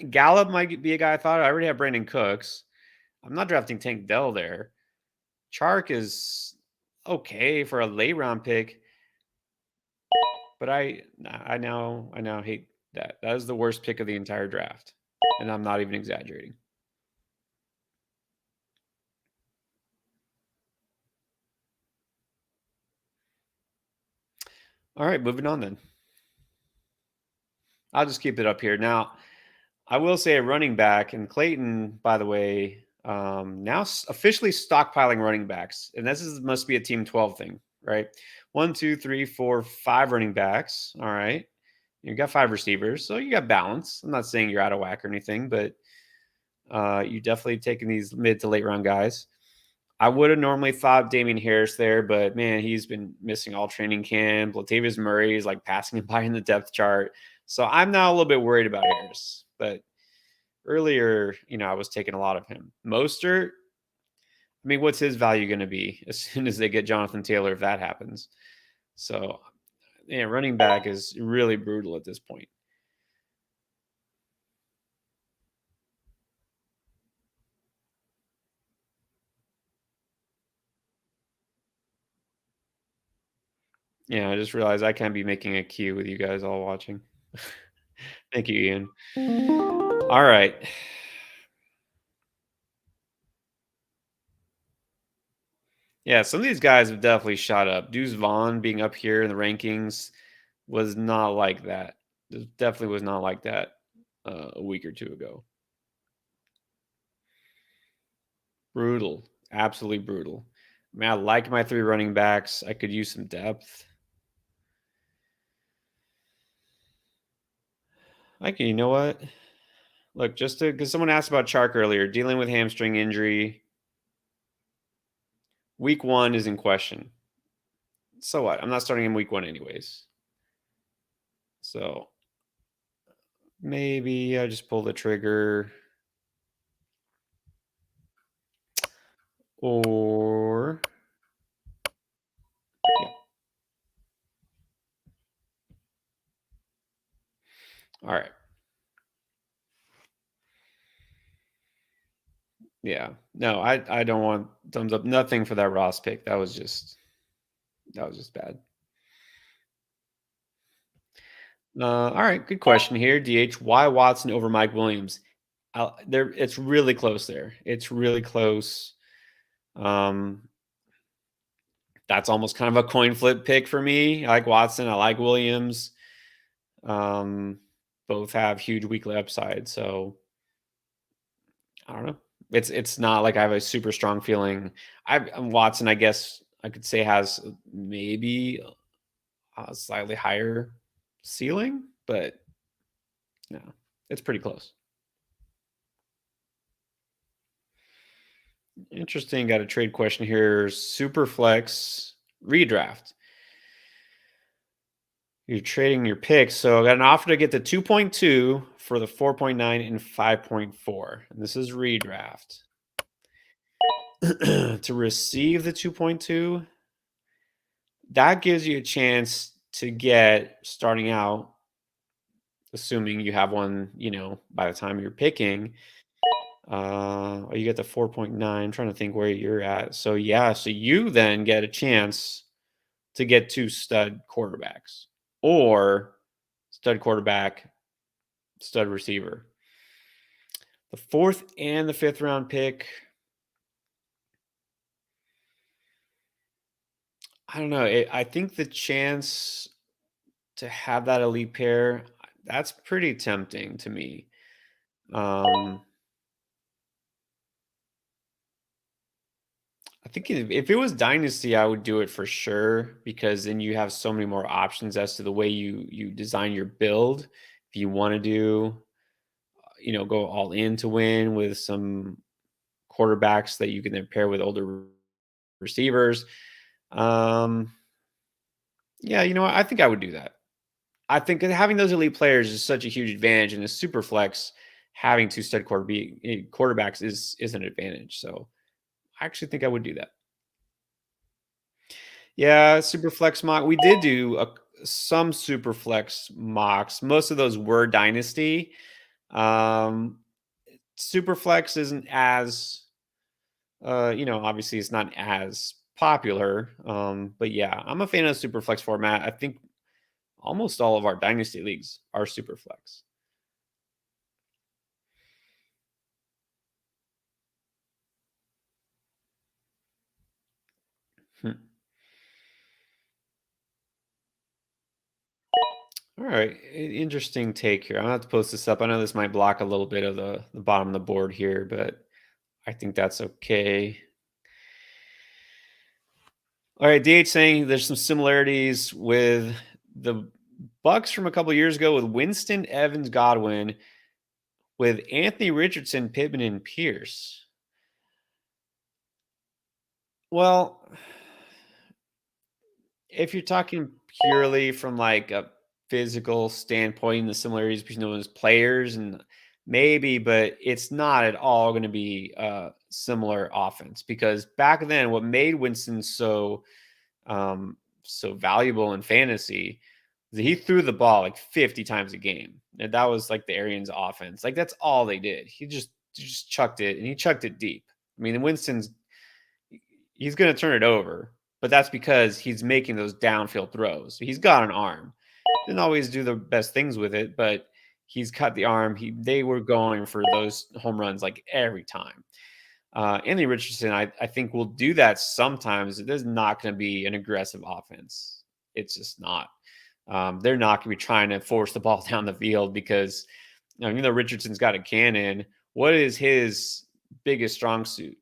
Speaker 1: Gallup might be a guy I thought. I already have Brandon Cooks. I'm not drafting Tank Dell there. Chark is okay for a late round pick, but I now hate that. That is the worst pick of the entire draft, and I'm not even exaggerating. All right, moving on then. I'll just keep it up here. Now, I will say a running back, and Clayton, by the way, now officially stockpiling running backs, and must be a Team 12 thing, right? 1, 2, 3, 4, 5 running backs. All right, you got 5 receivers, so you got balance. I'm not saying you're out of whack or anything, but you definitely taking these mid to late round guys. I would have normally thought Damian Harris there, but man, he's been missing all training camp. Latavius Murray is like passing him by in the depth chart. So I'm now a little bit worried about Harris. But earlier, I was taking a lot of him. Mostert, I mean, what's his value going to be as soon as they get Jonathan Taylor if that happens? So, yeah, running back is really brutal at this point. Yeah, I just realized I can't be making a queue with you guys all watching. Thank you, Ian. All right. Yeah, some of these guys have definitely shot up. Deuce Vaughn being up here in the rankings was not like that. It definitely was not like that a week or two ago. Brutal. Absolutely brutal. I mean, I like my 3 running backs. I could use some depth. You know what? Look, because someone asked about Chark earlier, dealing with hamstring injury. Week 1 is in question. So what? I'm not starting him week 1 anyways. So maybe I just pull the trigger. Or yeah. All right. Yeah. No, I don't want thumbs up. Nothing for that Ross pick. That was just That was just bad. All right, good question here. DH, why Watson over Mike Williams? There, it's really close there. It's really close. Um, that's almost kind of a coin flip pick for me. I like Watson. I like Williams. Um, both have huge weekly upside. So I don't know. It's not like I have a super strong feeling. Watson, I guess I could say has maybe a slightly higher ceiling, but no, it's pretty close. Interesting. Got a trade question here. Superflex redraft. You're trading your picks. So I got an offer to get the 2.2 for the 4.9 and 5.4. And this is redraft. To receive the 2.2, that gives you a chance to get starting out, assuming you have one, by the time you're picking. You get the 4.9. I'm trying to think where you're at. So yeah, so you then get a chance to get two stud quarterbacks or stud quarterback, stud receiver. The fourth and the fifth round pick. I don't know. I think the chance to have that elite pair, that's pretty tempting to me. Um, I think if it was dynasty, I would do it for sure because then you have so many more options as to the way you design your build. If you want to do, go all in to win with some quarterbacks that you can then pair with older receivers. Um, yeah, you know what? I think I would do that. I think that having those elite players is such a huge advantage, and a super flex having two stud quarterbacks is an advantage. So I actually think I would do that. Yeah, super flex mock. We did do some super flex mocks. Most of those were dynasty. Um, super flex isn't as obviously it's not as popular. But yeah, I'm a fan of super flex format. I think almost all of our dynasty leagues are super flex. Hmm. All right, interesting take here. I'm gonna have to post this up. I know this might block a little bit of the bottom of the board here, but I think that's okay. All right, DH saying there's some similarities with the Bucks from a couple years ago with Winston, Evans, Godwin, with Anthony Richardson, Pittman, and Pierce. Well, if you're talking purely from like a physical standpoint, the similarities between those players and maybe, but it's not at all going to be similar offense because back then, what made Winston so valuable in fantasy is that he threw the ball like 50 times a game, and that was like the Arians' offense. Like that's all they did. He just chucked it, and he chucked it deep. I mean, he's going to turn it over, but that's because he's making those downfield throws. He's got an arm. Didn't always do the best things with it, but he's cut the arm. They were going for those home runs like every time. Anthony Richardson, I think will do that sometimes. It is not going to be an aggressive offense. It's just not. They're not going to be trying to force the ball down the field because even though Richardson's got a cannon, what is his biggest strong suit?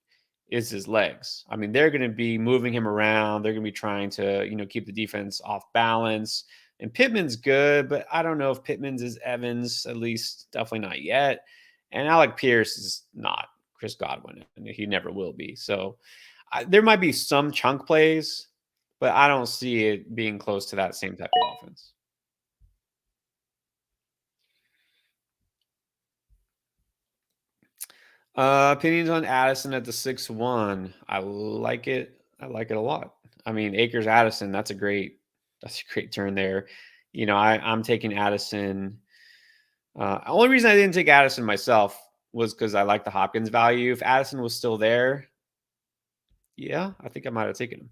Speaker 1: Is his legs. I mean, they're going to be moving him around. They're going to be trying to, keep the defense off balance. And Pittman's good, but I don't know if Pittman's is Evans, at least definitely not yet. And Alec Pierce is not Chris Godwin, and he never will be. So there might be some chunk plays, but I don't see it being close to that same type of offense. Opinions on Addison at the 6-1. I like it. I like it a lot. I mean, Akers Addison, that's a great turn there. I'm taking Addison. Only reason I didn't take Addison myself was because I like the Hopkins value. If Addison was still there, yeah, I think I might have taken him.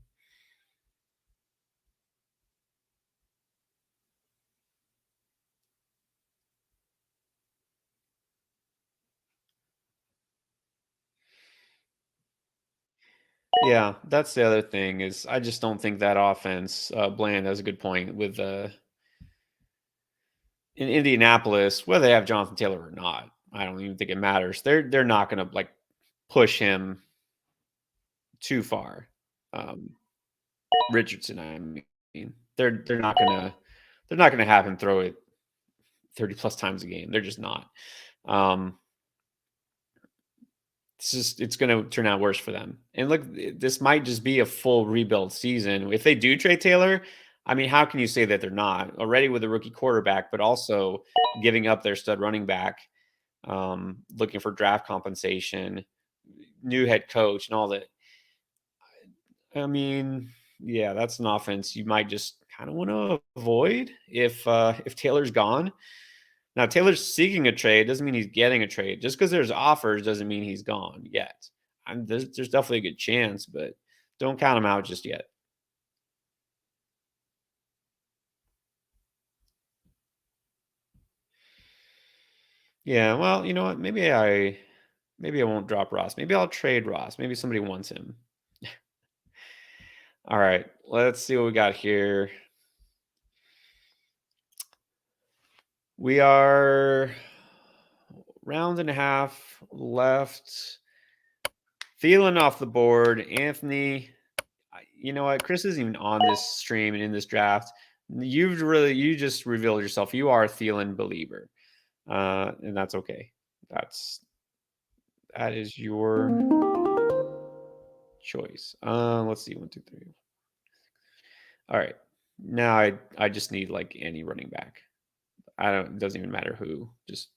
Speaker 1: Yeah, that's the other thing is I just don't think that offense. Bland has a good point with in Indianapolis, whether they have Jonathan Taylor or not. I don't even think it matters. They're not going to like push him too far. Um, Richardson, I mean, they're not gonna have him throw it 30 plus times a game. They're just not. Um, it's going to turn out worse for them. And look, this might just be a full rebuild season. If they do trade Taylor, I mean, how can you say that they're not already with a rookie quarterback, but also giving up their stud running back, looking for draft compensation, new head coach, and all that? I mean, yeah, that's an offense you might just kind of want to avoid if Taylor's gone. Now, Taylor's seeking a trade doesn't mean he's getting a trade. Just because there's offers doesn't mean he's gone yet. There's definitely a good chance, but don't count him out just yet. Yeah, well, you know what? Maybe I won't drop Ross. Maybe I'll trade Ross. Maybe somebody wants him. All right, let's see what we got here. We are round and a half left. Thielen off the board. Anthony, you know what? Chris isn't even on this stream and in this draft. You just revealed yourself. You are a Thielen believer, and that's okay. That is your choice. Let's see, 1, 2, 3. All right, now I just need like any running back. I don't. It doesn't even matter who. Just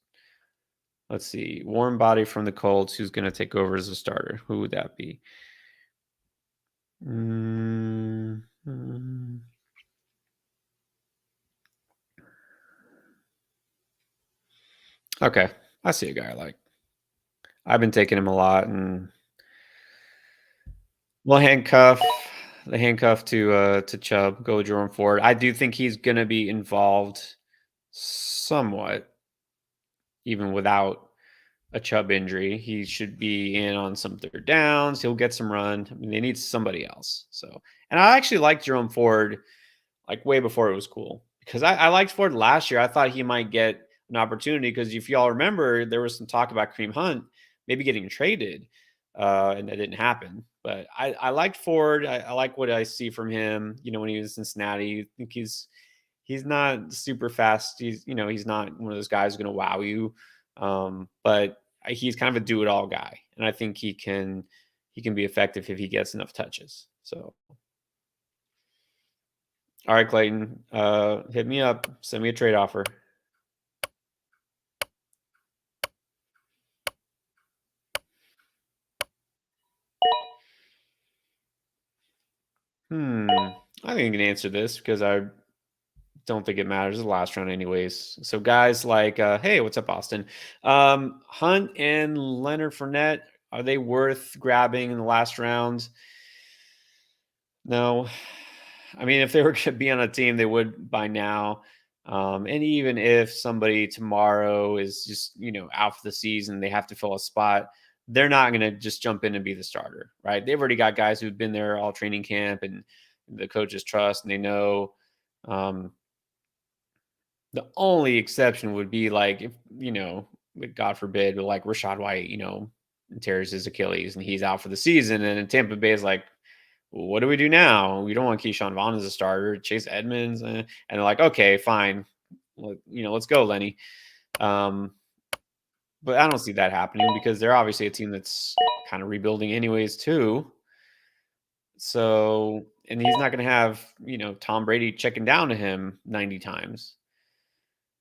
Speaker 1: let's see. Warm body from the Colts. Who's going to take over as a starter? Who would that be? Mm, mm. Okay, I see a guy I like. I've been taking him a lot, and we'll handcuff to Chubb. Go with Jerome Ford. I do think he's gonna be involved somewhat, even without a Chubb injury. He should be in on some third downs. He'll get some run. I mean, they need somebody else. So, and I actually like Jerome Ford like way before it was cool because I liked Ford last year. I thought he might get an opportunity because if y'all remember, there was some talk about Kareem Hunt maybe getting traded, and that didn't happen. But I liked Ford. I like what I see from him. You know, when he was in Cincinnati, I think he's not super fast. He's not one of those guys who's going to wow you, but he's kind of a do it all guy, and I think he can be effective if he gets enough touches. So all right, Clayton, hit me up. Send me a trade offer. I think I can answer this because I don't think it matters the last round, anyways. So guys like, hey, what's up, Austin? Hunt and Leonard Fournette, are they worth grabbing in the last round? No. I mean, if they were going to be on a team, they would by now. And even if somebody tomorrow is just, out for the season, they have to fill a spot, they're not going to just jump in and be the starter, right? They've already got guys who've been there all training camp and the coaches trust and they know. Um, the only exception would be like if, God forbid, but like Rashad White, tears his Achilles and he's out for the season. And then Tampa Bay is like, what do we do now? We don't want Keyshawn Vaughn as a starter, Chase Edmonds. And they're like, okay, fine. Let's go, Lenny. But I don't see that happening because they're obviously a team that's kind of rebuilding anyways, too. So, and he's not going to have, Tom Brady checking down to him 90 times.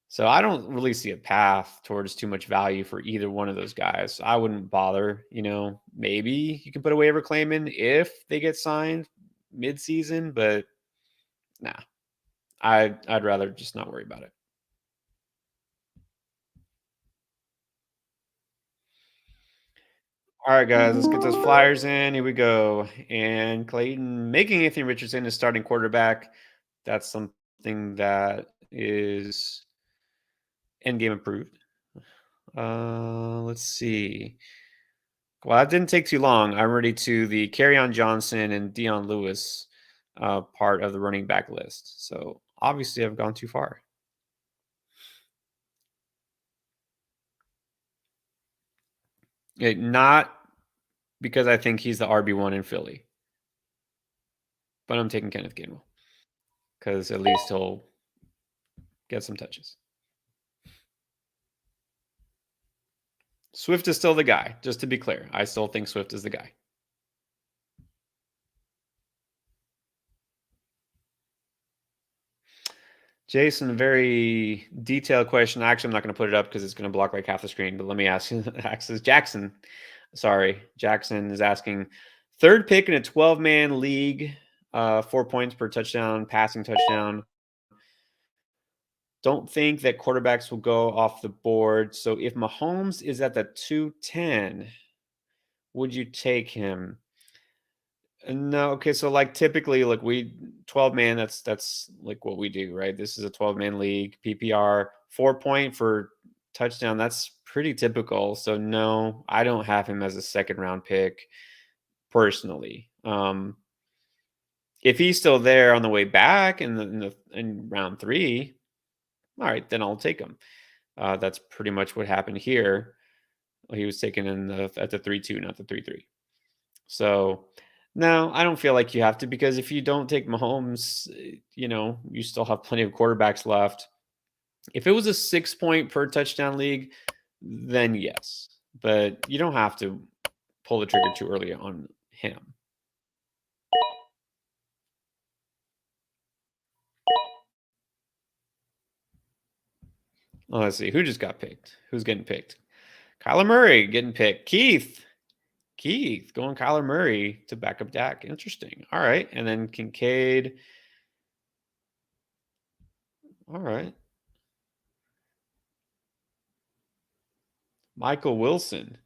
Speaker 1: So I don't really see a path towards too much value for either one of those guys. I wouldn't bother, maybe you can put a waiver claim in if they get signed mid-season, but nah, I'd rather just not worry about it. All right, guys, let's get those Flyers in. Here we go. And Clayton making Anthony Richardson a starting quarterback. That's something that is end game approved. Let's see. Well, that didn't take too long. I'm ready to the Kerryon Johnson and Dion Lewis part of the running back list. So obviously, I've gone too far. Not because I think he's the RB1 in Philly, but I'm taking Kenneth Gainwell because at least he'll get some touches. Swift is still the guy, just to be clear. I still think Swift is the guy. Jason, very detailed question. Actually, I'm not going to put it up because it's going to block like half the screen. But let me ask you, Jackson. Sorry, Jackson is asking, third pick in a 12-man league, 4 points per touchdown, passing touchdown. Don't think that quarterbacks will go off the board. So if Mahomes is at the 210, would you take him? No, okay. So like typically, like we 12 man, that's like what we do, right? This is a 12-man league, PPR, 4 point for touchdown. That's pretty typical. So no, I don't have him as a second round pick personally. If he's still there on the way back in round 3, all right, then I'll take him. That's pretty much what happened here. He was taken at the 3-2, not the 3-3. So no, I don't feel like you have to, because if you don't take Mahomes, you still have plenty of quarterbacks left. If it was a 6 point per touchdown league, then yes, but you don't have to pull the trigger too early on him. Well, let's see who just got picked. Who's getting picked? Kyler Murray getting picked. Keith going Kyler Murray to back up Dak. Interesting. All right, and then Kincaid. All right. Michael Wilson.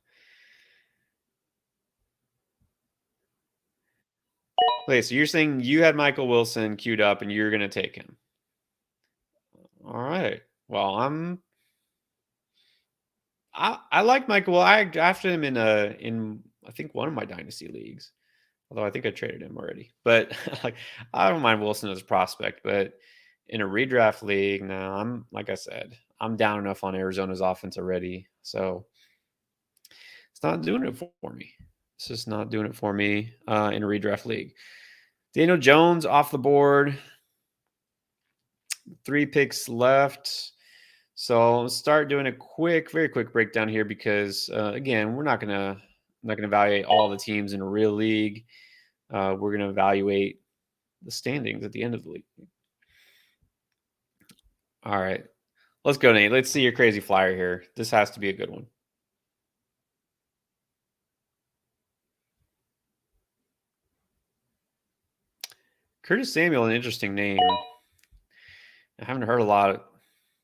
Speaker 1: Wait, so you're saying you had Michael Wilson queued up and you're going to take him? All right. Well, I like Michael. I drafted him in I think one of my dynasty leagues, although I think I traded him already. But like I don't mind Wilson as a prospect, but in a redraft league, no, I'm like I said, I'm down enough on Arizona's offense already, so it's not doing it for me. It's just not doing it for me in a redraft league. Daniel Jones off the board. 3 picks left. So I'll start doing a very quick breakdown here because again, we're not gonna evaluate all the teams in a real league. We're gonna evaluate the standings at the end of the league. All right, let's go, Nate. Let's see your crazy flyer here. This has to be a good one. Curtis Samuel, an interesting name. I haven't heard a lot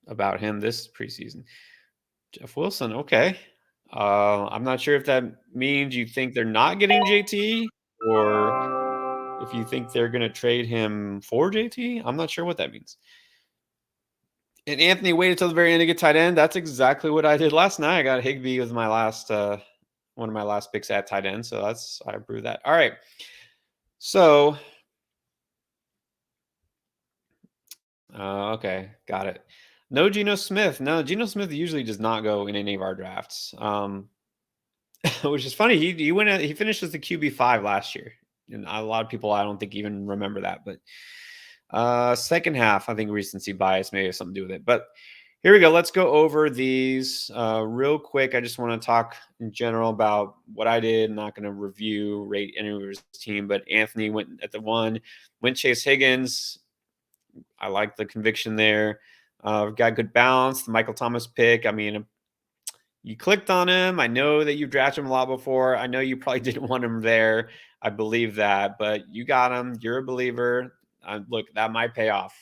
Speaker 1: about him this preseason. Jeff Wilson, okay. I'm not sure if that means you think they're not getting JT or if you think they're going to trade him for JT. I'm not sure what that means. And Anthony waited till the very end to get tight end. That's exactly what I did last night. I got Higbee with my last one of my last picks at tight end. So I approve that. All right. So okay, got it. No Geno Smith. No, Geno Smith usually does not go in any of our drafts. Which is funny. He finished as the QB5 last year. And a lot of people I don't think even remember that. But second half, I think recency bias may have something to do with it. But here we go. Let's go over these real quick. I just want to talk in general about what I did. I'm not going to rate anyone's team, but Anthony went at the 1, went Chase Higgins. I like the conviction there. Got good balance. The Michael Thomas pick. I mean, you clicked on him. I know that you've drafted him a lot before. I know you probably didn't want him there. I believe that, but you got him. You're a believer. Look, that might pay off.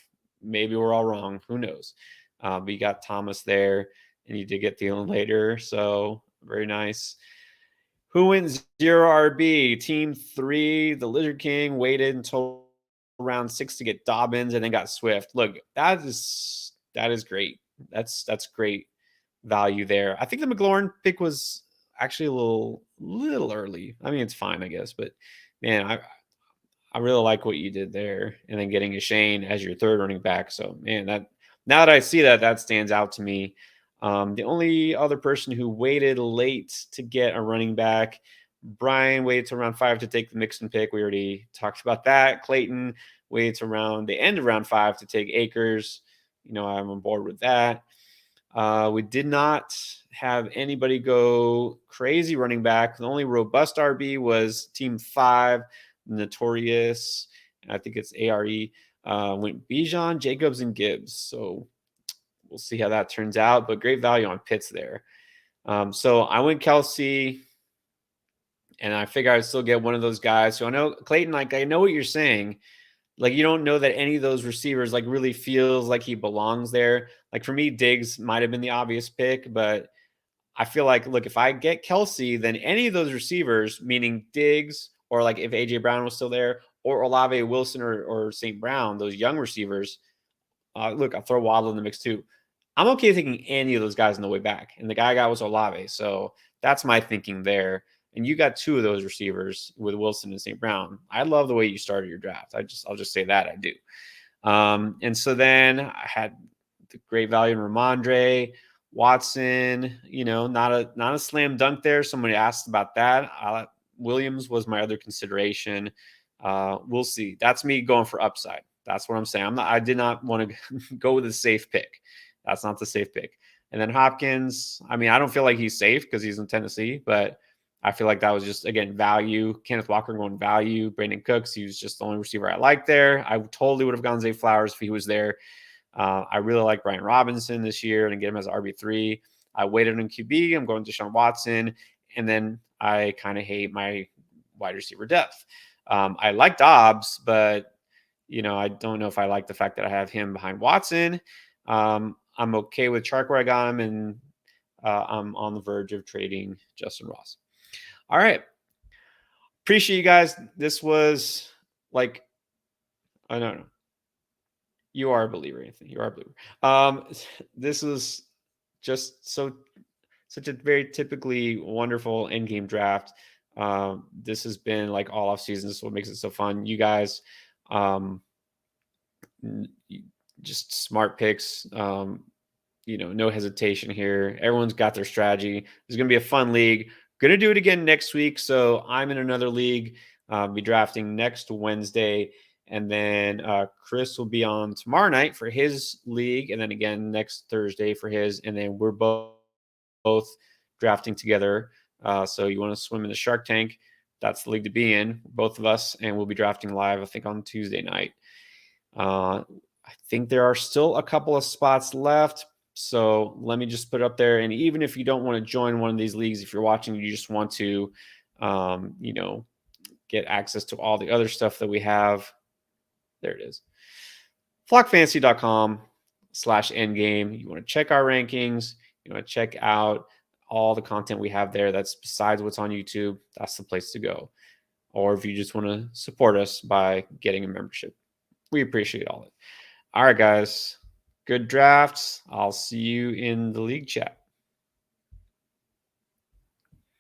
Speaker 1: Maybe we're all wrong. Who knows? But you got Thomas there, and you did get Thielen later. So very nice. Who went 0 RB? Team 3, the Lizard King, waited until round 6 to get Dobbins and then got Swift. Look, that is great. That's great value there. I think the McLaurin pick was actually a little early. I mean, it's fine, I guess, but man, I really like what you did there, and then getting a Shane as your third running back. So, man, that now that I see that, that stands out to me. The only other person who waited late to get a running back, Brian waited till round 5 to take the Mixon pick. We already talked about that. Clayton waits around the end of round 5 to take Akers. I'm on board with that. We did not have anybody go crazy running back. The only robust RB was Team 5, Notorious, and I think it's ARE. Went Bijan, Jacobs, and Gibbs. So we'll see how that turns out, but great value on Pitts there. So I went Kelsey, and I figure I'd still get one of those guys. So I know, Clayton, like, I know what you're saying. Like, you don't know that any of those receivers like really feels like he belongs there. Like, for me, Diggs might have been the obvious pick, but I feel like, look, if I get Kelsey, then any of those receivers, meaning Diggs, or like if AJ Brown was still there, or Olave Wilson or St. Brown, those young receivers, look, I'll throw Waddle in the mix too. I'm okay taking any of those guys on the way back. And the guy I got was Olave. So that's my thinking there. And you got 2 of those receivers with Wilson and St. Brown. I love the way you started your draft. I'll just say that I do. And so then I had the great value in Ramondre, Watson, not a slam dunk there. Somebody asked about that. Williams was my other consideration. We'll see. That's me going for upside. That's what I'm saying. I did not want to go with a safe pick. That's not the safe pick. And then Hopkins, I mean, I don't feel like he's safe because he's in Tennessee, but I feel like that was just, again, value. Kenneth Walker going value. Brandon Cooks, he was just the only receiver I liked there. I totally would have gone Zay Flowers if he was there. I really like Brian Robinson this year and get him as RB3. I waited on QB. I'm going to Deshaun Watson. And then I kind of hate my wide receiver depth. I like Dobbs, but I don't know if I like the fact that I have him behind Watson. I'm okay with Chark where I got him, and I'm on the verge of trading Justin Ross. All right. Appreciate you guys. This was like, I don't know. You are a believer, Anthony. You are a believer. This was just such a very typically wonderful end-game draft. This has been like all off season. This is what makes it so fun. You guys, just smart picks. No hesitation here. Everyone's got their strategy. It's going to be a fun league. Going to do it again next week. So I'm in another league. Be drafting next Wednesday. And then Chris will be on tomorrow night for his league. And then again next Thursday for his. And then we're both drafting together. So you want to swim in the Shark Tank, that's the league to be in, both of us. And we'll be drafting live, I think, on Tuesday night. I think there are still a couple of spots left. So let me just put it up there. And even if you don't want to join one of these leagues, if you're watching, you just want to, get access to all the other stuff that we have. There it is. flockfantasy.com/endgame. You want to check our rankings. You want to check out all the content we have there. That's besides what's on YouTube. That's the place to go. Or if you just want to support us by getting a membership, we appreciate all it. All right, guys. Good drafts. I'll see you in the league chat.